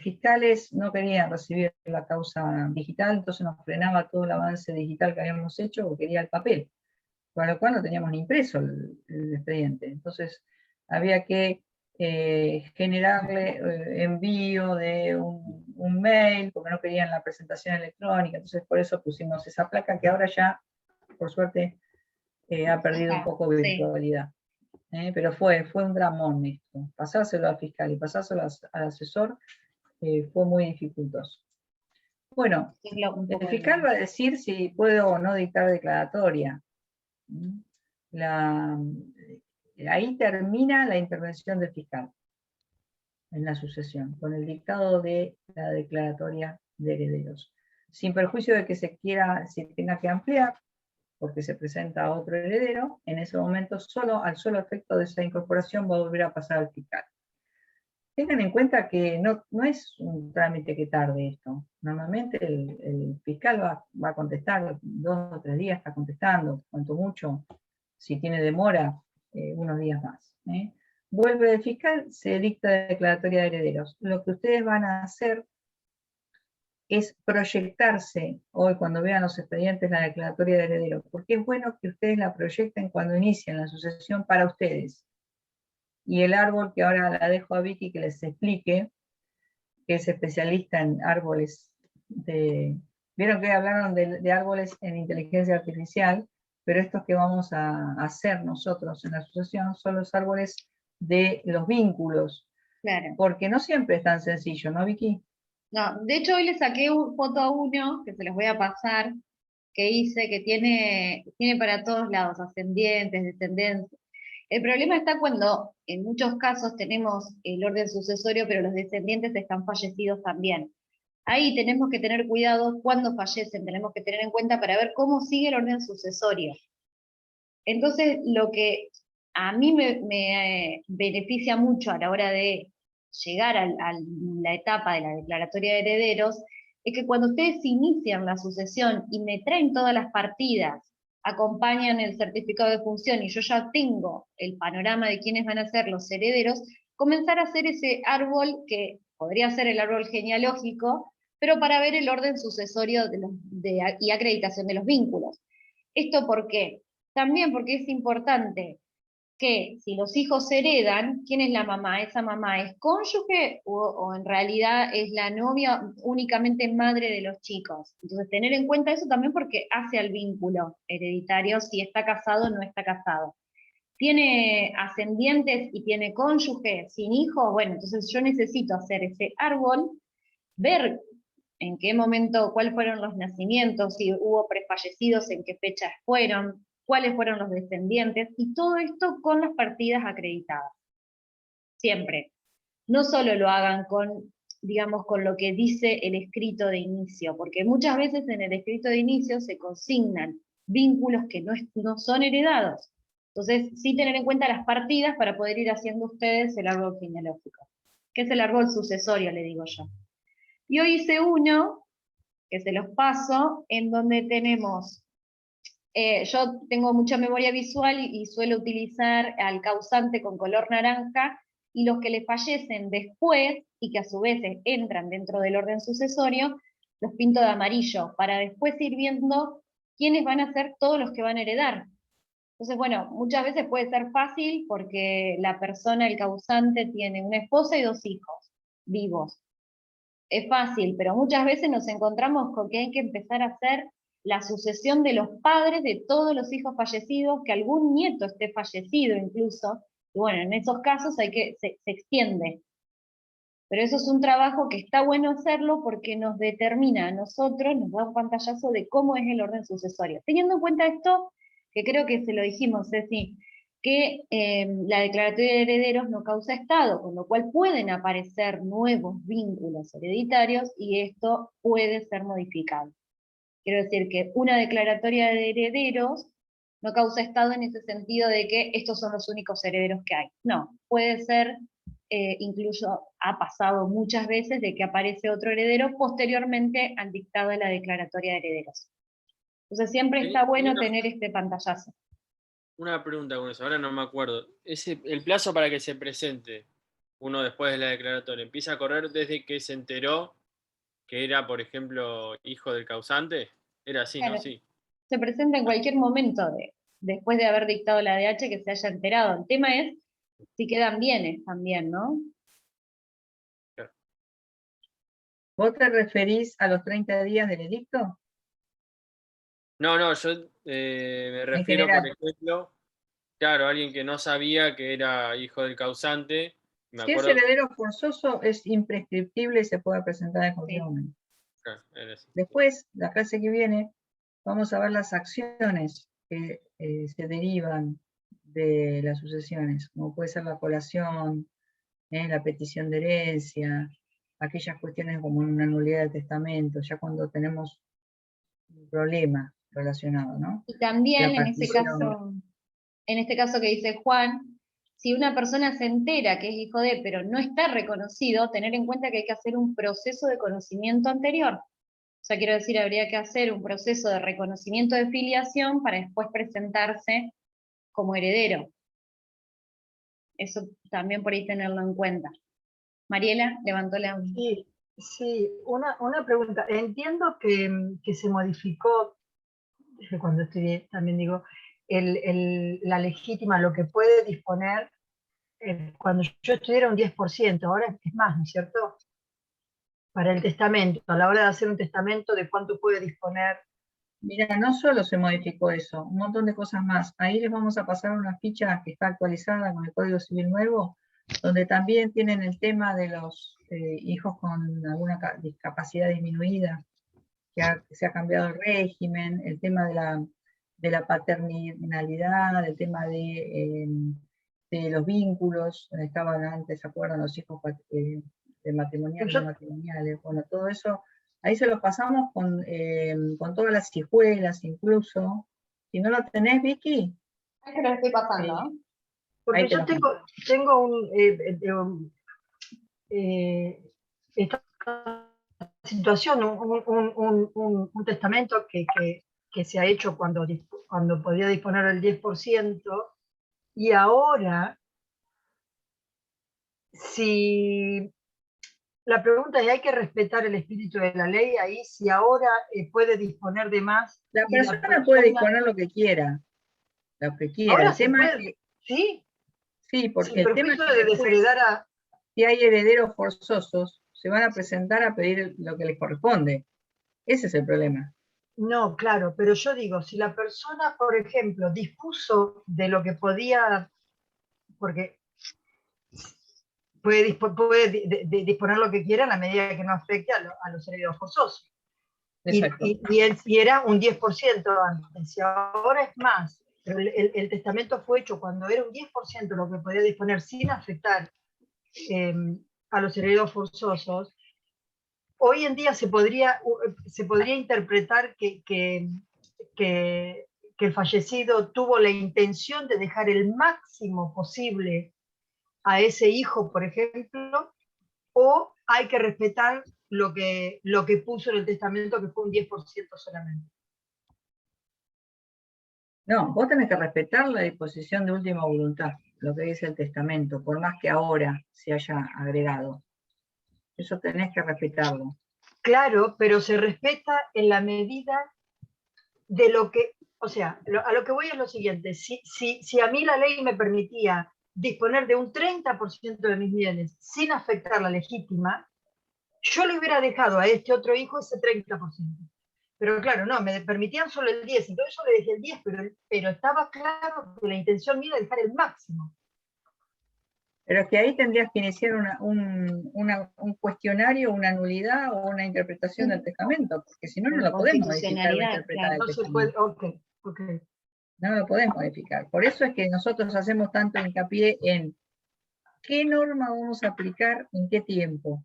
fiscales no querían recibir la causa digital, entonces nos frenaba todo el avance digital que habíamos hecho, o quería el papel, con lo cual no teníamos ni impreso el expediente. Entonces había que generarle envío de un mail, porque no querían la presentación electrónica, entonces por eso pusimos esa placa que ahora ya, por suerte, ha perdido un poco de virtualidad. Pero fue un dramón esto. Pasárselo al fiscal y pasárselo al asesor fue muy dificultoso. Bueno, el fiscal va a decir si puede o no dictar declaratoria. Ahí termina la intervención del fiscal en la sucesión, con el dictado de la declaratoria de herederos. Sin perjuicio de que se tenga que ampliar, porque se presenta a otro heredero, en ese momento al solo efecto de esa incorporación va a volver a pasar al fiscal. Tengan en cuenta que no es un trámite que tarde esto. Normalmente el fiscal va a contestar, 2 o 3 días está contestando, cuanto mucho, si tiene demora, unos días más. Vuelve el fiscal, se dicta declaratoria de herederos. Lo que ustedes van a hacer es proyectarse hoy cuando vean los expedientes la declaratoria de herederos, porque es bueno que ustedes la proyecten cuando inician la sucesión para ustedes. Y el árbol, que ahora la dejo a Vicky que les explique, que es especialista en árboles vieron que hablaron de árboles en inteligencia artificial, pero estos que vamos a hacer nosotros en la sucesión son los árboles de los vínculos. Claro. Porque no siempre es tan sencillo, ¿no, Vicky? No, de hecho hoy le saqué foto a uno, que se los voy a pasar, que hice, que tiene para todos lados, ascendientes, descendientes. El problema está cuando en muchos casos tenemos el orden sucesorio, pero los descendientes están fallecidos también. Ahí tenemos que tener cuidado cuando fallecen, tenemos que tener en cuenta para ver cómo sigue el orden sucesorio. Entonces, lo que a mí me beneficia mucho a la hora de llegar a la etapa de la declaratoria de herederos, es que cuando ustedes inician la sucesión y me traen todas las partidas, acompañan el certificado de función y yo ya tengo el panorama de quiénes van a ser los herederos, comenzar a hacer ese árbol que podría ser el árbol genealógico, pero para ver el orden sucesorio y acreditación de los vínculos. ¿Esto por qué? También porque es importante que si los hijos heredan, ¿quién es la mamá? ¿Esa mamá es cónyuge o en realidad es la novia únicamente madre de los chicos? Entonces tener en cuenta eso también porque hace al vínculo hereditario si está casado o no está casado. ¿Tiene ascendientes y tiene cónyuge sin hijos? Bueno, entonces yo necesito hacer ese árbol, ver en qué momento, cuáles fueron los nacimientos, si hubo prefallecidos, en qué fechas fueron, cuáles fueron los descendientes, y todo esto con las partidas acreditadas. Siempre. No solo lo hagan con, digamos, con lo que dice el escrito de inicio, porque muchas veces en el escrito de inicio se consignan vínculos que no son heredados. Entonces, sí tener en cuenta las partidas para poder ir haciendo ustedes el árbol genealógico, que es el árbol sucesorio, le digo yo. Y hoy hice uno, que se los paso, en donde tenemos, yo tengo mucha memoria visual y suelo utilizar al causante con color naranja, y los que le fallecen después, y que a su vez entran dentro del orden sucesorio, los pinto de amarillo, para después ir viendo quiénes van a ser todos los que van a heredar. Entonces, bueno, muchas veces puede ser fácil porque la persona, el causante, tiene una esposa y 2 hijos vivos. Es fácil, pero muchas veces nos encontramos con que hay que empezar a hacer la sucesión de los padres de todos los hijos fallecidos, que algún nieto esté fallecido incluso, y bueno, en esos casos se extiende. Pero eso es un trabajo que está bueno hacerlo porque nos determina a nosotros, nos da un pantallazo de cómo es el orden sucesorio. Teniendo en cuenta esto, que creo que se lo dijimos, Ceci, que la declaratoria de herederos no causa estado, con lo cual pueden aparecer nuevos vínculos hereditarios y esto puede ser modificado. Quiero decir que una declaratoria de herederos no causa estado en ese sentido de que estos son los únicos herederos que hay. No, puede ser, incluso ha pasado muchas veces de que aparece otro heredero posteriormente al dictado de la declaratoria de herederos. Entonces siempre está bueno tener este pantallazo. Una pregunta con eso, ahora no me acuerdo. ¿El plazo para que se presente uno después de la declaratoria empieza a correr desde que se enteró que era, por ejemplo, hijo del causante? Era así, Claro. ¿no? Sí. Se presenta en cualquier momento después de haber dictado la DH que se haya enterado. El tema es si quedan bienes también, ¿no? Claro. ¿Vos te referís a los 30 días del edicto? No, yo me refiero, por ejemplo, claro, a alguien que no sabía que era hijo del causante. Si es heredero forzoso, es imprescriptible y se puede presentar en cualquier momento. Claro, Después, la clase que viene, vamos a ver las acciones que se derivan de las sucesiones, como puede ser la colación, la petición de herencia, aquellas cuestiones como una nulidad de testamento, ya cuando tenemos un problema relacionado, ¿no? Y también en este caso que dice Juan, si una persona se entera que es hijo de, pero no está reconocido, tener en cuenta que hay que hacer un proceso de conocimiento anterior. O sea, quiero decir, habría que hacer un proceso de reconocimiento de filiación para después presentarse como heredero. Eso también por ahí tenerlo en cuenta. Mariela, levantó la mano. Sí, una pregunta. Entiendo que se modificó, desde cuando estudié, también digo, la legítima, lo que puede disponer, cuando yo estudié era un 10%, ahora es más, ¿no es cierto? Para el testamento, a la hora de hacer un testamento, ¿de cuánto puede disponer? Mira, no solo se modificó eso, un montón de cosas más. Ahí les vamos a pasar una ficha que está actualizada con el Código Civil nuevo, donde también tienen el tema de los hijos con alguna discapacidad disminuida, que se ha cambiado el régimen, el tema de la paternalidad, el tema de los vínculos, donde estaban antes, ¿se acuerdan? Los hijos de matrimoniales, no matrimoniales, bueno, todo eso. Ahí se los pasamos con todas las hijuelas incluso. Si no lo tenés, Vicky, Ahí te lo estoy pasando, ¿no? Porque Ahí te yo lo tengo esta situación, un testamento que se ha hecho cuando podía disponer del 10%, y ahora, si la pregunta es, ¿hay que respetar el espíritu de la ley ahí? Si ahora puede disponer de más. La y persona puede disponer lo que quiera. Lo que quiera. Ahora El se tema es puede, que, ¿sí? sí, porque Sin el tema es perjuicio que de después, desheredar a... si hay herederos forzosos, se van a presentar a pedir lo que les corresponde. Ese es el problema. No, claro, pero yo digo, si la persona, por ejemplo, dispuso de lo que podía, porque puede disponer lo que quiera en la medida que no afecte a los herederos forzosos. Exacto. Y era un 10% antes, y ahora es más. Pero el testamento fue hecho cuando era un 10% lo que podía disponer sin afectar a los herederos forzosos. Hoy en día se podría interpretar que el fallecido tuvo la intención de dejar el máximo posible a ese hijo, por ejemplo, o hay que respetar lo que puso en el testamento, que fue un 10% solamente. No, vos tenés que respetar la disposición de última voluntad, lo que dice el testamento, por más que ahora se haya agregado. Eso tenés que respetarlo. Claro, pero se respeta en la medida de lo que, o sea, a lo que voy es lo siguiente, si a mí la ley me permitía disponer de un 30% de mis bienes sin afectar la legítima, yo le hubiera dejado a este otro hijo ese 30%. Pero claro, no, me permitían solo el 10%, entonces yo le dejé el 10%, pero estaba claro que la intención mía era dejar el máximo. Pero es que ahí tendrías que iniciar un cuestionario, una nulidad o una interpretación del testamento, porque si no, no lo podemos modificar o interpretar el No se testamento. puede, ok. No lo podemos modificar. Por eso es que nosotros hacemos tanto hincapié en qué norma vamos a aplicar en qué tiempo,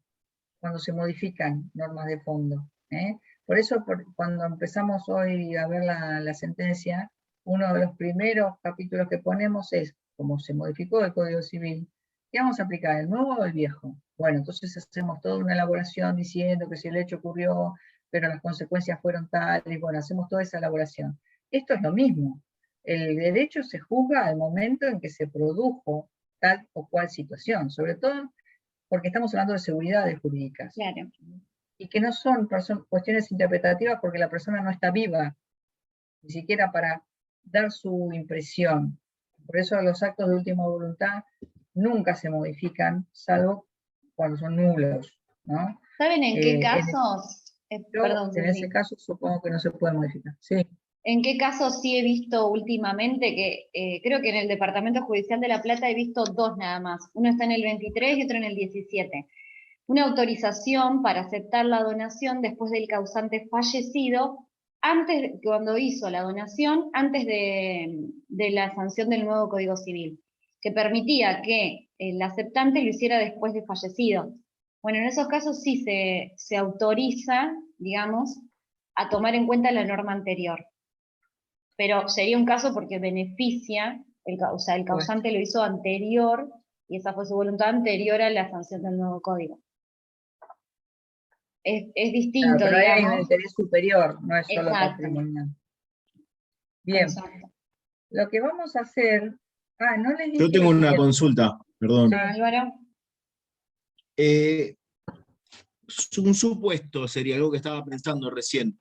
cuando se modifican normas de fondo. Por eso, cuando empezamos hoy a ver la sentencia, uno de los primeros capítulos que ponemos es, como se modificó el Código Civil, ¿qué vamos a aplicar, el nuevo o el viejo? Bueno, entonces hacemos toda una elaboración diciendo que si el hecho ocurrió, pero las consecuencias fueron tales, bueno, hacemos toda esa elaboración. Esto es lo mismo. El derecho se juzga al momento en que se produjo tal o cual situación, sobre todo porque estamos hablando de seguridades jurídicas. Claro. Y que no son cuestiones interpretativas porque la persona no está viva, ni siquiera para dar su impresión. Por eso los actos de última voluntad nunca se modifican, salvo cuando son nulos, ¿no? ¿Saben en qué casos? Perdón, en ese caso supongo que no se puede modificar. Sí. ¿En qué casos sí he visto últimamente que creo que en el Departamento Judicial de La Plata he visto dos nada más? Uno está en el 23 y otro en el 17. Una autorización para aceptar la donación después del causante fallecido, cuando hizo la donación, antes de la sanción del nuevo Código Civil, que permitía que el aceptante lo hiciera después de fallecido. Bueno, en esos casos sí se autoriza, digamos, a tomar en cuenta la norma anterior. Pero sería un caso porque beneficia, o sea, el causante lo hizo anterior, y esa fue su voluntad anterior a la sanción del nuevo código. Es distinto, claro, pero ahí hay un digamos. interés superior, no es solo Exacto. patrimonial. Bien, Exacto. lo que vamos a hacer... no les dije. Yo tengo una consulta, perdón. Álvaro. Un supuesto sería algo que estaba pensando recién.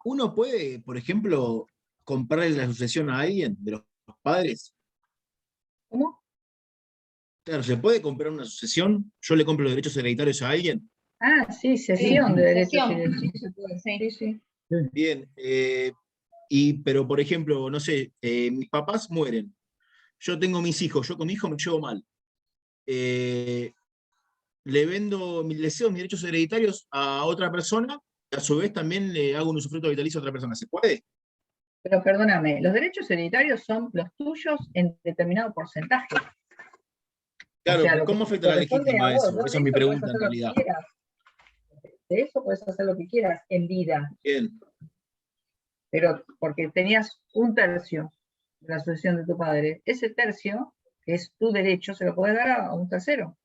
¿Uno puede, por ejemplo, comprarle la sucesión a alguien de los padres? ¿Cómo? Claro, ¿se puede comprar una sucesión? ¿Yo le compro los derechos hereditarios a alguien? Sí, cesión de derechos Cesión. y derechos. Sí, se puede. Sí. Sí. Bien, pero por ejemplo, no sé, mis papás mueren. Yo tengo mis hijos, yo con mi hijo me llevo mal. Le cedo mis derechos hereditarios a otra persona, y a su vez también le hago un usufructo vitalicio a otra persona. ¿Se puede? Pero perdóname, los derechos hereditarios son los tuyos en determinado porcentaje. Claro, O sea, ¿cómo afecta la legítima eso? Esa es mi pregunta en realidad. De eso puedes hacer lo que quieras en vida. Bien. Pero porque tenías un tercio. de la sucesión de tu padre, ese tercio, que es tu derecho, se lo podés dar a un tercero.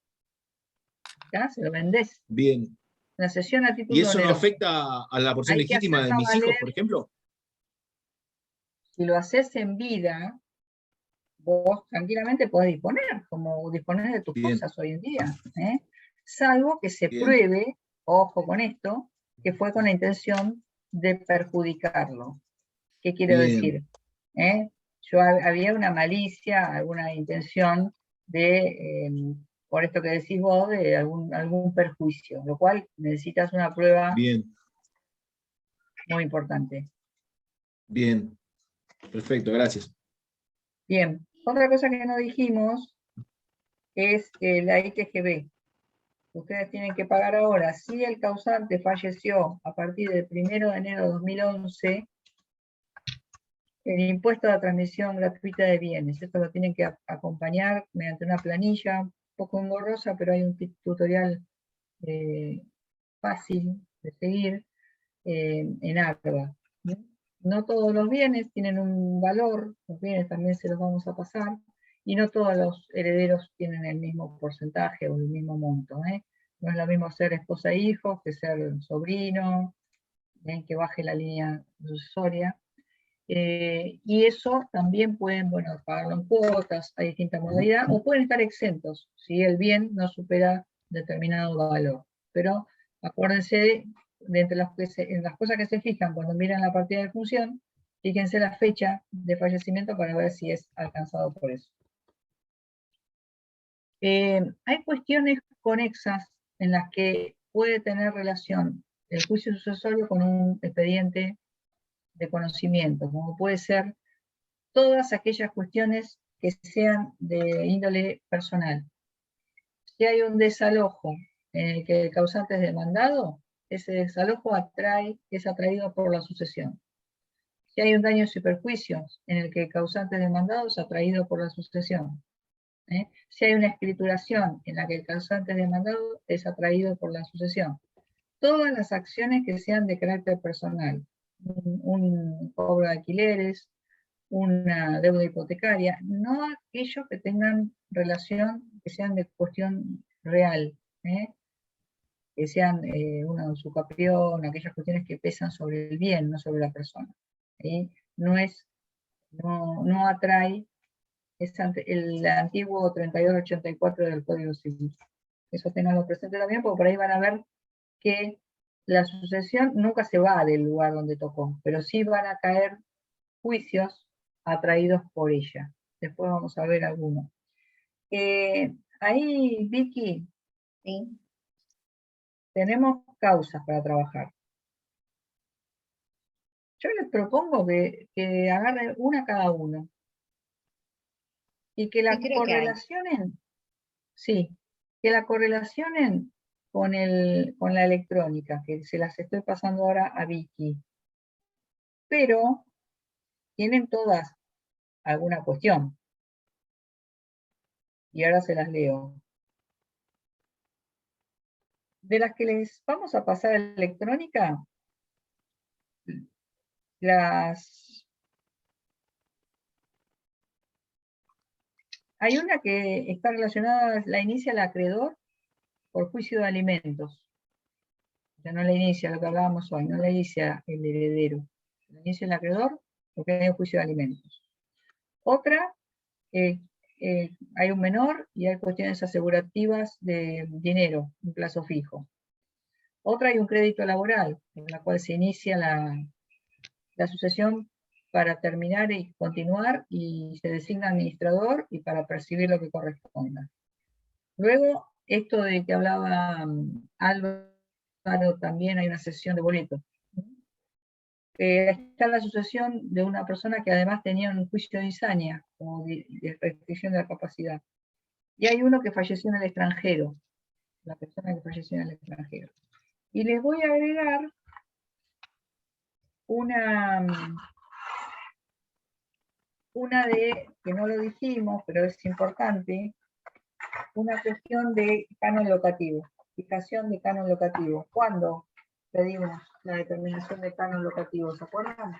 ¿Ya? Se lo vendés. Bien. Una cesión a ¿Y título eso no oneroso. afecta a la porción Hay que legítima de hacerlo mis hijos, valer. por ejemplo? Si lo haces en vida, vos tranquilamente podés disponer, como disponer de tus Bien, cosas hoy en día. Salvo que se bien, pruebe, ojo con esto, que fue con la intención de perjudicarlo. ¿Qué quiero bien, decir? Había una malicia, alguna intención de, por esto que decís vos, de algún perjuicio, lo cual necesitas una prueba bien, muy importante. bien. Perfecto, gracias. Bien, otra cosa que no dijimos es la ITGB. Ustedes tienen que pagar ahora. Si el causante falleció a partir del 1 de enero de 2011, el impuesto a la transmisión gratuita de bienes. Esto lo tienen que acompañar mediante una planilla, un poco engorrosa, pero hay un tutorial fácil de seguir en ARBA. No todos los bienes tienen un valor, los bienes también se los vamos a pasar, y no todos los herederos tienen el mismo porcentaje o el mismo monto. No es lo mismo ser esposa e hijo que ser sobrino, que baje la línea sucesoria. Y eso también pueden, bueno, pagarlo en cuotas, hay distintas modalidades, o pueden estar exentos si el bien no supera determinado valor. Pero acuérdense, de entre en las cosas que se fijan cuando miran la partida de función, fíjense la fecha de fallecimiento para ver si es alcanzado por eso. Hay cuestiones conexas en las que puede tener relación el juicio sucesorio con un expediente de conocimiento, como puede ser todas aquellas cuestiones que sean de índole personal. Si hay un desalojo en el que el causante es demandado, ese desalojo es atraído por la sucesión. Si hay un daño y perjuicios en el que el causante es demandado, es atraído por la sucesión. Si hay una escrituración en la que el causante es demandado, es atraído por la sucesión. Todas las acciones que sean de carácter personal, un cobro de alquileres, una deuda hipotecaria, no aquellos que tengan relación, que sean de cuestión real, que sean una usucapión, aquellas cuestiones que pesan sobre el bien, no sobre la persona. No atrae, es el antiguo 3284 del Código Civil. Eso tenganlo presente también, porque por ahí van a ver que la sucesión nunca se va del lugar donde tocó, pero sí van a caer juicios atraídos por ella. Después vamos a ver algunos. Ahí, Vicky, ¿Sí? tenemos causas para trabajar. Yo les propongo que agarren una cada uno y que la Sí, creo que hay. correlacionen, sí, que la correlacionen con la electrónica, que se las estoy pasando ahora a Vicky. Pero tienen todas alguna cuestión. Y ahora se las leo. De las que les vamos a pasar a electrónica, hay una que está relacionada, la inicia el acreedor por juicio de alimentos. Ya no la inicia lo que hablábamos hoy, no la inicia el heredero. La inicia el acreedor porque hay un juicio de alimentos. Otra, hay un menor y hay cuestiones asegurativas de dinero, un plazo fijo. Otra, hay un crédito laboral, en la cual se inicia la sucesión para terminar y continuar, y se designa administrador y para percibir lo que corresponda. Luego, esto de que hablaba Álvaro, también hay una cesión de boletos. Está la sucesión de una persona que además tenía un juicio de insania, o de restricción de la capacidad. Y hay uno que falleció en el extranjero, la persona que falleció en el extranjero. Y les voy a agregar que no lo dijimos, pero es importante, una cuestión de canon locativo, fijación de canon locativo. ¿Cuándo pedimos la determinación de canon locativo? ¿Se acuerdan?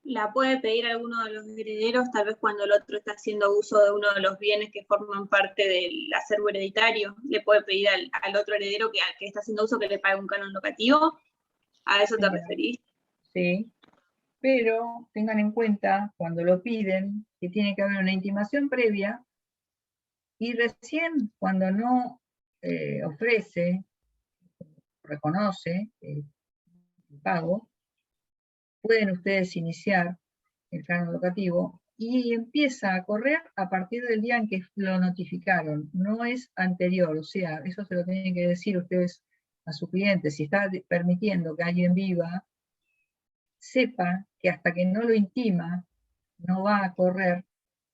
la puede pedir alguno de los herederos, tal vez cuando el otro está haciendo uso de uno de los bienes que forman parte del acervo hereditario. Le puede pedir al otro heredero que está haciendo uso que le pague un canon locativo. ¿A eso te referís? Sí, pero tengan en cuenta cuando lo piden que tiene que haber una intimación previa y recién cuando no ofrece, reconoce el pago, pueden ustedes iniciar el canon locativo y empieza a correr a partir del día en que lo notificaron, no es anterior, o sea, eso se lo tienen que decir ustedes a su cliente, si está permitiendo que alguien viva, sepa que hasta que no lo intima, no va a correr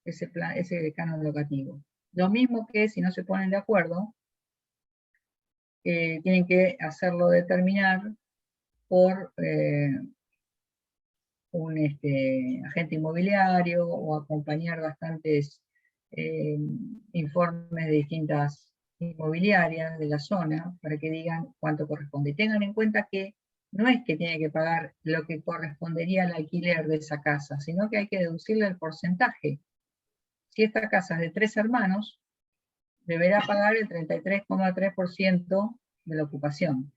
ese canon locativo. Lo mismo que si no se ponen de acuerdo, tienen que hacerlo determinar por un agente inmobiliario o acompañar bastantes informes de distintas inmobiliarias de la zona para que digan cuánto corresponde. Y tengan en cuenta que no es que tiene que pagar lo que correspondería al alquiler de esa casa, sino que hay que deducirle el porcentaje. Si esta casa es de 3 hermanos, deberá pagar el 33,3% de la ocupación.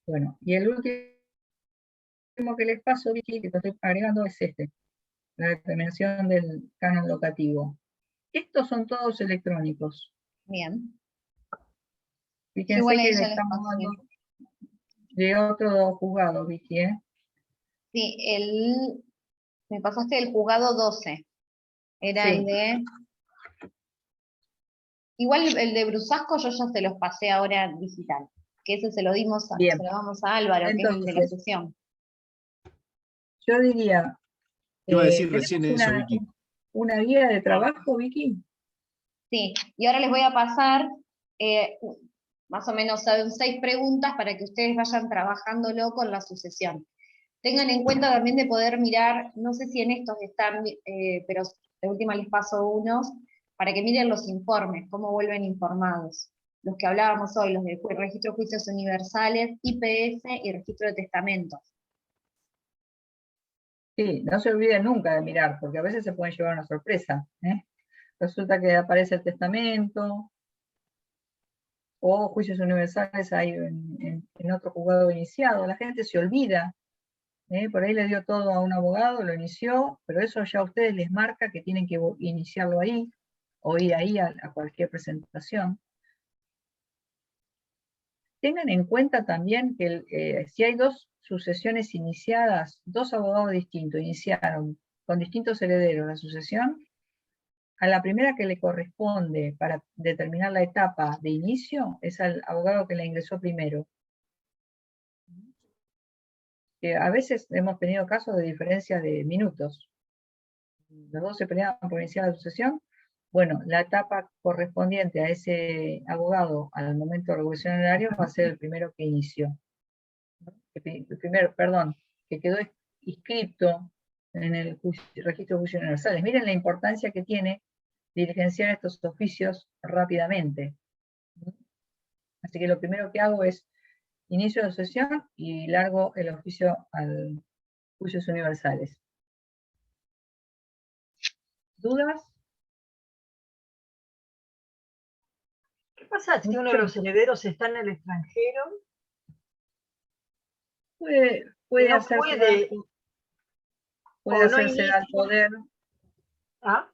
Bueno, y el último que les paso, Vicky, que te estoy agregando, es la determinación del canon locativo. Estos son todos electrónicos. Bien. Fíjense Igual ahí que le ya les estamos pasé. dando de otro juzgado, Vicky, ¿eh? Sí, me pasaste el juzgado 12. Era Sí. el de... Igual el de Brusasco yo ya se los pasé ahora digital. Que ese se lo damos a Álvaro, que es el de la Entonces, sesión. yo diría, Iba a decir ¿tenemos recién eso, Vicky. una guía de trabajo, Vicky? Sí, y ahora les voy a pasar más o menos 6 preguntas para que ustedes vayan trabajándolo con la sucesión. Tengan en cuenta también de poder mirar, no sé si en estos están, pero de última les paso unos, para que miren los informes, cómo vuelven informados. Los que hablábamos hoy, los del registro de juicios universales, IPS y registro de testamentos. Sí, no se olviden nunca de mirar, porque a veces se pueden llevar una sorpresa, ¿eh? Resulta que aparece el testamento, o juicios universales hay en otro juzgado iniciado, la gente se olvida, por ahí le dio todo a un abogado, lo inició, pero eso ya a ustedes les marca que tienen que iniciarlo ahí, o ir ahí a cualquier presentación. Tengan en cuenta también que si hay 2 sucesiones iniciadas, 2 abogados distintos iniciaron con distintos herederos la sucesión, a la primera que le corresponde para determinar la etapa de inicio es al abogado que la ingresó primero. A veces hemos tenido casos de diferencia de minutos. Los 2 se peleaban por iniciar la sucesión. Bueno, la etapa correspondiente a ese abogado al momento de regulación de horarios va a ser el primero que inició. Que quedó inscripto en el registro de juicios universales. Miren la importancia que tiene diligenciar estos oficios rápidamente. Así que lo primero que hago es inicio la sesión y largo el oficio al juicios universales. ¿Dudas? ¿Qué pasa si uno de los herederos está en el extranjero? Puede No hacerse puede, puede o no hacerse dar inicia. poder. ¿Ah?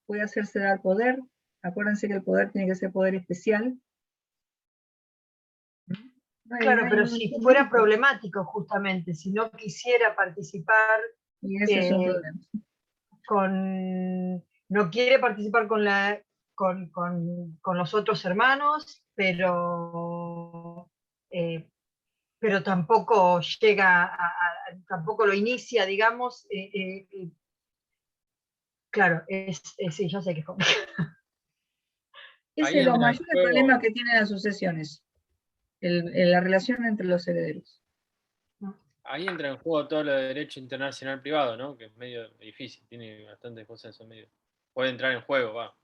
Puede hacerse dar poder. Acuérdense que el poder tiene que ser poder especial. Claro, pero si fuera problemático justamente, si no quisiera participar, y ese es un problema. No quiere participar con los otros hermanos, pero tampoco llega tampoco lo inicia, digamos. Claro, sí, yo sé que es complicado. Ese es los mayores problemas que tienen las sucesiones, la relación entre los herederos. Ahí entra en juego todo lo de derecho internacional privado, ¿no? Que es medio difícil, tiene bastantes cosas en su medio. Puede entrar en juego, va.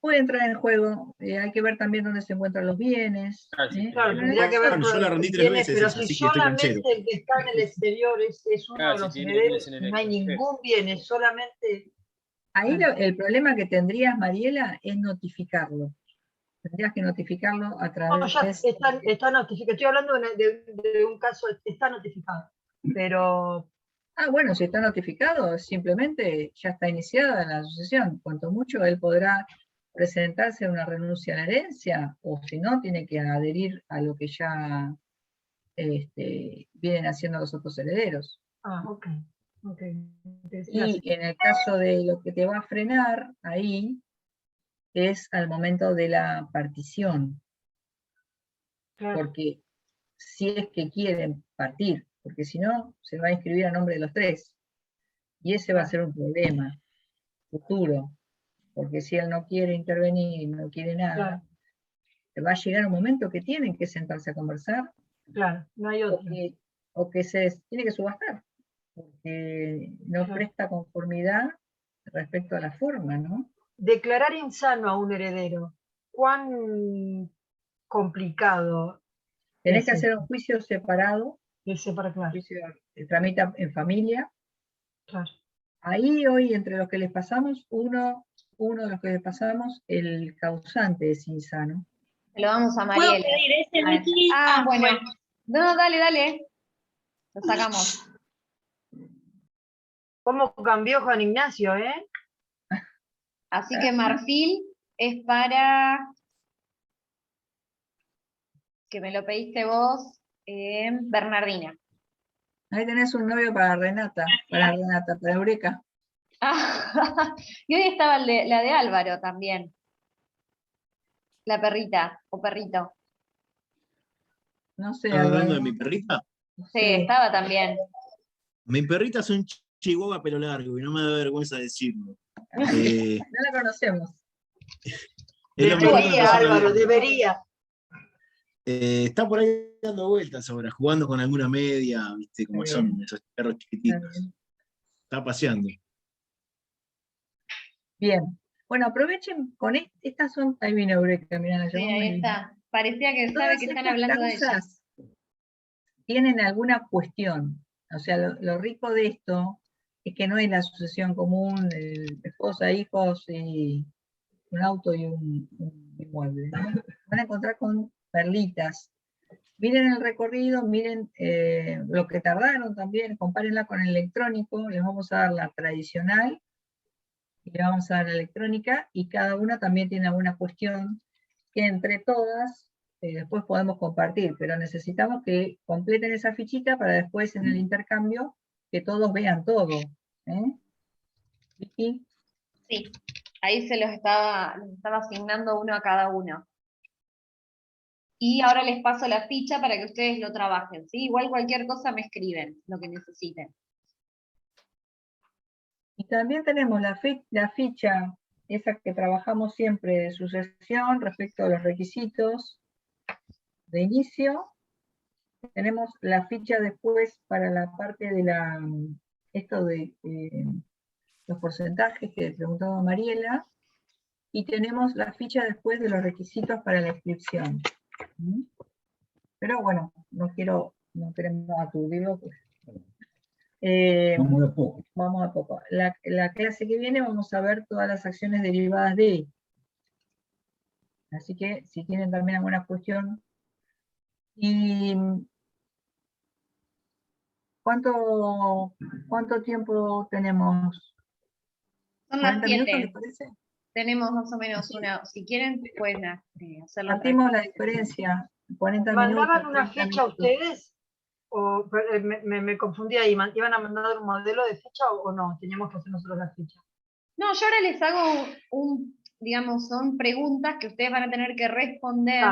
puede entrar en juego, hay que ver también dónde se encuentran los bienes. Sí, Claro, Pero tendría que ver Bueno, yo la rendí 3 quiénes, veces pero esa, si así que estoy canchero. solamente el que está en el exterior es uno Claro, de si los tiene herederos, bienes en el no hay extranjero. ningún bien, es solamente... Ahí el problema que tendrías, Mariela, es notificarlo. Tendrías que notificarlo a No, través ya está notificado, estoy hablando de un caso, está notificado, pero Ah, bueno, si está notificado, simplemente ya está iniciada la sucesión. Cuanto mucho él podrá presentarse a una renuncia a la herencia, o si no, tiene que adherir a lo que ya vienen haciendo los otros herederos. ok. Y en el caso de lo que te va a frenar ahí, es al momento de la partición, Claro, porque si es que quieren partir, porque si no, se va a inscribir a nombre de los tres. Y ese va a ser un problema futuro, porque si él no quiere intervenir, no quiere nada, va a llegar un momento que tienen que sentarse a conversar, claro, no hay otro. o que se tiene que subastar, porque no presta conformidad respecto a la forma, ¿no? Declarar insano a un heredero, ¿cuán complicado Tenés que es hacer un juicio separado, ese para claro? juicio que tramita en familia. Claro. Ahí hoy, entre los que les pasamos, uno de los que les pasamos, el causante es insano. Se lo damos a ¿Puedo Mariela. pedir ese, A ver. Vicky? Bueno. No, dale. Lo sacamos. ¿Cómo cambió Juan Ignacio, Así que marfil es para, que me lo pediste vos, Bernardina. Ahí tenés un novio para Renata, para Eureka. Y hoy estaba la de Álvaro también. La perrita, o perrito. No sé, ¿Estás hablando Álvaro. de mi perrita? Sí, estaba también. Mi perrita es un chihuahua pelo largo y no me da vergüenza decirlo. No la conocemos. Es lo mejor que me Debería, pasó en la Álvaro, vida. debería. Está por ahí dando vueltas ahora, jugando con alguna media, ¿viste? Como son esos perros chiquititos. Está paseando. Bien. Bueno, aprovechen con estas son. Ahí viene Eureka, mirá, Sí, ahí está. Parecía que sabe Todas que están estas hablando de ella. causas tienen alguna cuestión. O sea, lo rico de esto es que no es la sucesión común, esposa, hijos y un auto y un inmueble, ¿no? Van a encontrar con perlitas. Miren el recorrido, miren lo que tardaron también, compárenla con el electrónico, les vamos a dar la tradicional y le vamos a dar la electrónica, y cada una también tiene alguna cuestión que entre todas después podemos compartir, pero necesitamos que completen esa fichita para después en el intercambio que todos vean todo. ¿Vicky? Sí, ahí se los estaba asignando uno a cada uno. Y ahora les paso la ficha para que ustedes lo trabajen, ¿sí? Igual cualquier cosa me escriben, lo que necesiten. Y también tenemos la ficha, esa que trabajamos siempre de sucesión respecto a los requisitos de inicio. Tenemos la ficha después para la parte de esto de los porcentajes que preguntaba Mariela, y tenemos la ficha después de los requisitos para la inscripción. Pero bueno, no queremos aturdirlo. Vamos a poco. La clase que viene vamos a ver todas las acciones derivadas de. Así que si tienen también alguna cuestión. ¿Y cuánto tiempo tenemos? Son las 40 minutos, 7. ¿les parece? Tenemos más o menos una, si quieren pueden hacerlo. Partimos la diferencia, 40 minutos. ¿Mandaban una 30 ficha minutos. ustedes? ¿O me confundí ahí? ¿Iban a mandar un modelo de ficha o no? ¿Teníamos que hacer nosotros la ficha? No, yo ahora les hago digamos, son preguntas que ustedes van a tener que responder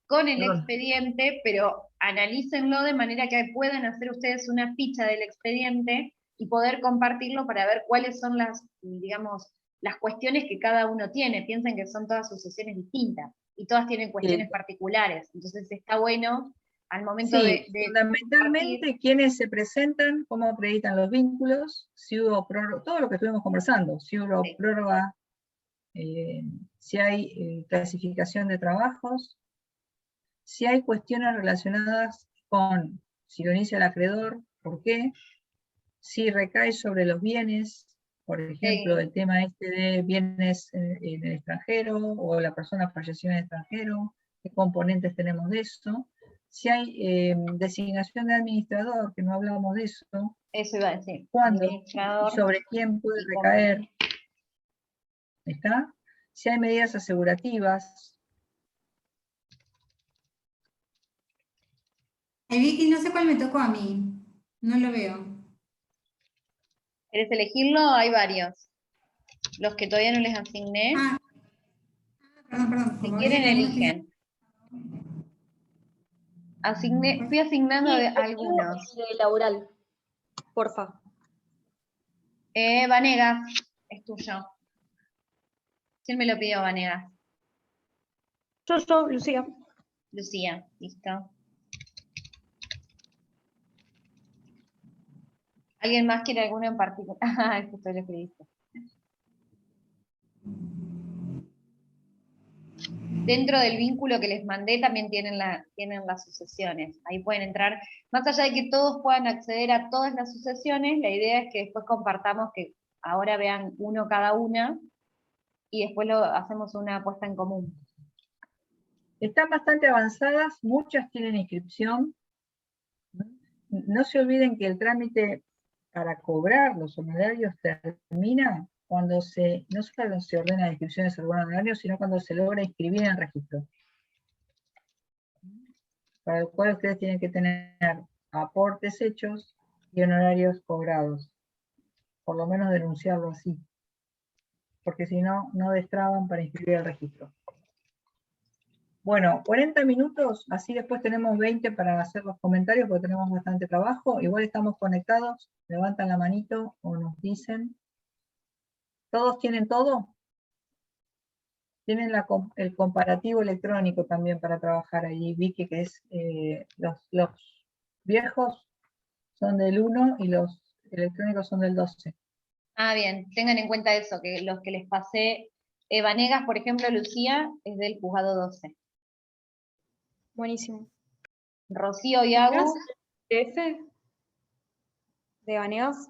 con el expediente, pero analícenlo de manera que puedan hacer ustedes una ficha del expediente y poder compartirlo para ver cuáles son digamos, las cuestiones que cada uno tiene. Piensen que son todas sucesiones distintas y todas tienen cuestiones particulares. Entonces está bueno al momento de fundamentalmente quiénes se presentan, cómo acreditan los vínculos, si hubo prórroga, todo lo que estuvimos conversando, si hubo prórroga si hay clasificación de trabajos, si hay cuestiones relacionadas con si lo inicia el acreedor, ¿por qué? Si recae sobre los bienes, por ejemplo, el tema este de bienes en el extranjero, o la persona falleció en el extranjero, qué componentes tenemos de eso. Si hay designación de administrador, que no hablamos de eso. Eso iba a decir. ¿Cuándo? Administrador. ¿Sobre quién puede Y cómo. recaer? ¿Está? Si hay medidas asegurativas. Vicky, no sé cuál me tocó a mí. No lo veo. ¿Querés elegirlo? Hay varios. Los que todavía no les asigné. Ah, perdón. Si Como quieren, vi que algunos eligen. Fui asignando algunos. Laboral, porfa. Vanegas, es tuyo. ¿Quién me lo pidió, Vanegas? Yo, Lucía. Lucía, listo. ¿Alguien más quiere alguno en particular? Ah, justo lo que dice. Dentro del vínculo que les mandé también tienen las sucesiones. Ahí pueden entrar. Más allá de que todos puedan acceder a todas las sucesiones, la idea es que después compartamos, que ahora vean uno cada una, y después hacemos una apuesta en común. Están bastante avanzadas, muchas tienen inscripción. No se olviden que el trámite para cobrar los honorarios termina cuando no solo se ordena la inscripción de ese honorario, sino cuando se logra inscribir en el registro. Para el cual ustedes tienen que tener aportes hechos y honorarios cobrados. Por lo menos denunciarlo así. Porque si no, no destraban para inscribir el registro. Bueno, 40 minutos, así después tenemos 20 para hacer los comentarios, porque tenemos bastante trabajo. Igual estamos conectados, levantan la manito o nos dicen. ¿Todos tienen todo? Tienen el comparativo electrónico también para trabajar ahí. Vi que es los viejos son del 1 y los electrónicos son del 12. Ah, bien, tengan en cuenta eso, que los que les pasé, Vanegas, por ejemplo, Lucía, es del juzgado 12. Buenísimo. Rocío y Agus, ¿PDF? ¿De Vanegas?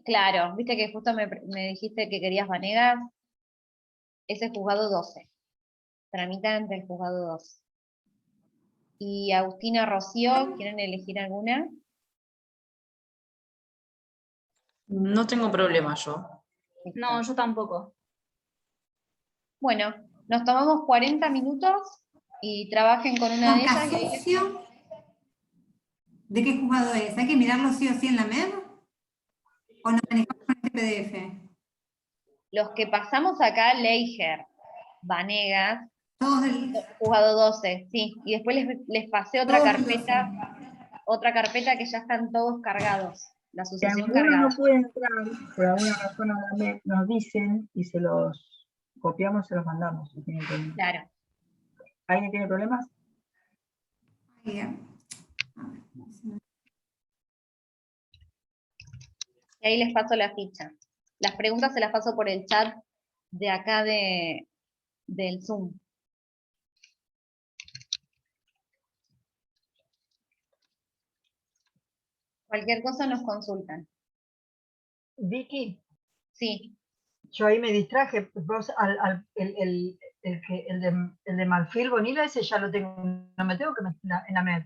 claro, viste que justo me dijiste que querías Vanegas, ese es juzgado 12. Tramitan ante el juzgado 12. Y Agustina, Rocío, ¿quieren elegir alguna? No tengo problema yo. Listo. No, yo tampoco. Bueno, nos tomamos 40 minutos y trabajen con una de ellas. ¿Casucio? ¿De qué juzgado es? ¿Hay que mirarlo sí o sí en la MED? ¿O nos manejamos con este PDF? Los que pasamos acá, Leijer, Vanegas, Todos del... juzgado 12, sí. Y después les pasé otra Todos del carpeta que ya están todos cargados. La Si sucesión alguno cargada. no puede entrar, por alguna razón a la MED, nos dicen y se los copiamos y se los mandamos. Si tienen problemas. Claro. ¿Alguien tiene problemas? Bien. Y ahí les paso la ficha. Las preguntas se las paso por el chat de acá del Zoom. Cualquier cosa nos consultan. Vicky, Sí. yo ahí me distraje. Vos, el de Marfil Bonilla, ese ya lo tengo, no me tengo que meter en la MED.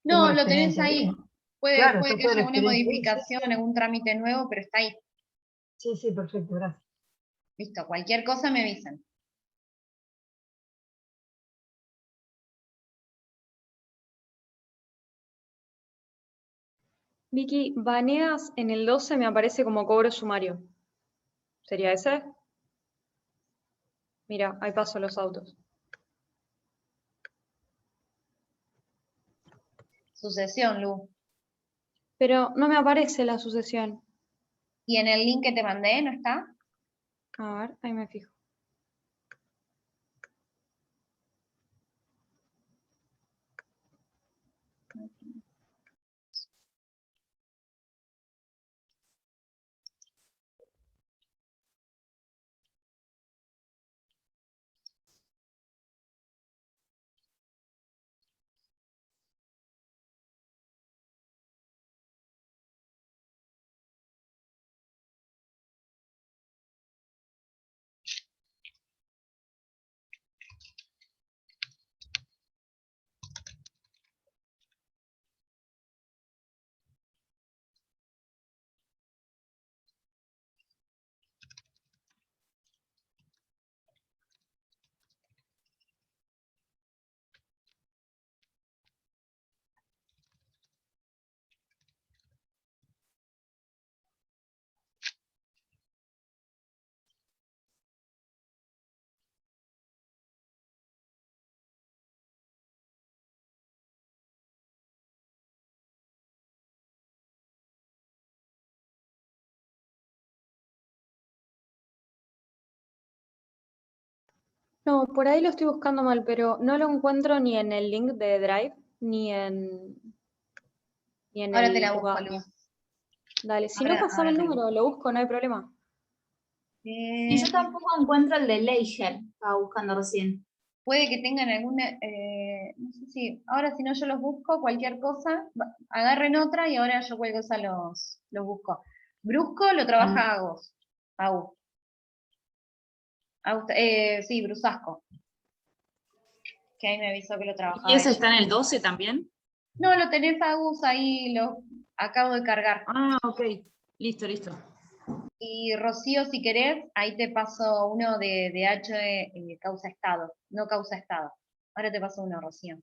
Tengo No, la lo tenés experiencia. ahí. Puede Claro, que está toda haya la una experiencia ahí. modificación, algún trámite nuevo, pero está ahí. Sí, sí, perfecto, gracias. Listo, cualquier cosa me avisan. Vicky, Vanegas en el 12 me aparece como cobro sumario. ¿Sería ese? Mira, ahí paso los autos. Sucesión, Lu. Pero no me aparece la sucesión. ¿Y en el link que te mandé no está? A ver, ahí me fijo. No, por ahí lo estoy buscando mal, pero no lo encuentro ni en el link de Drive, ni en Ahora te el la busco, juzgado. Luz. Dale, si no, pasame el Ahora te número, lo busco, no hay problema. Y yo tampoco encuentro el de Leiger, estaba buscando recién. Puede que tengan alguna, no sé si, ahora si no yo los busco, cualquier cosa, agarren otra y ahora yo cualquier cosa los busco. Brusco lo trabaja Agus. Sí, Brusasco. Que ahí me avisó que lo trabajaba. ¿Y ese ella. está en el 12 también? No, lo tenés Agus ahí, lo acabo de cargar. Ah, ok. Listo, listo. Y Rocío, si querés, ahí te paso uno de H causa estado, no causa estado. Ahora te paso uno, Rocío.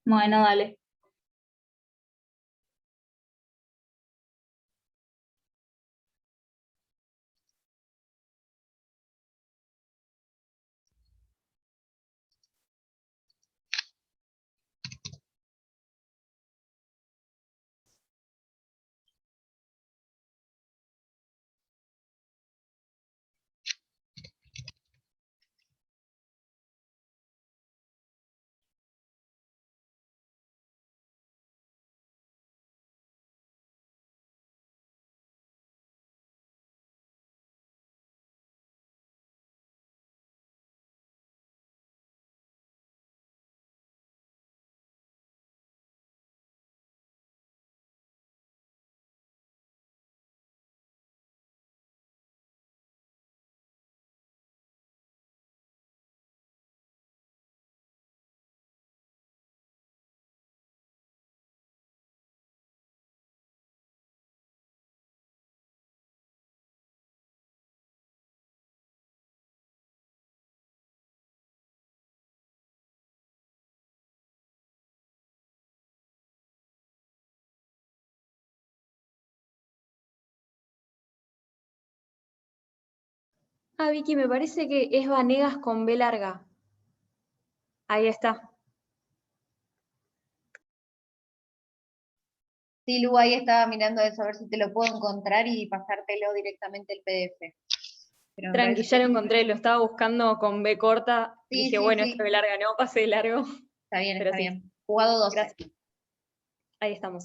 Bueno, dale. Ah, Vicky, me parece que es Vanegas con B larga. Ahí está. Sí, Lu, ahí estaba mirando eso, a ver si te lo puedo encontrar y pasártelo directamente el PDF. Pero me Tranqui, parece ya lo que- encontré, lo estaba buscando con B corta. Sí, Dije, sí, bueno, sí. esto B larga, no, pasé de largo. Está bien, Pero está sí, bien. Jugado 12. gracias. Ahí estamos.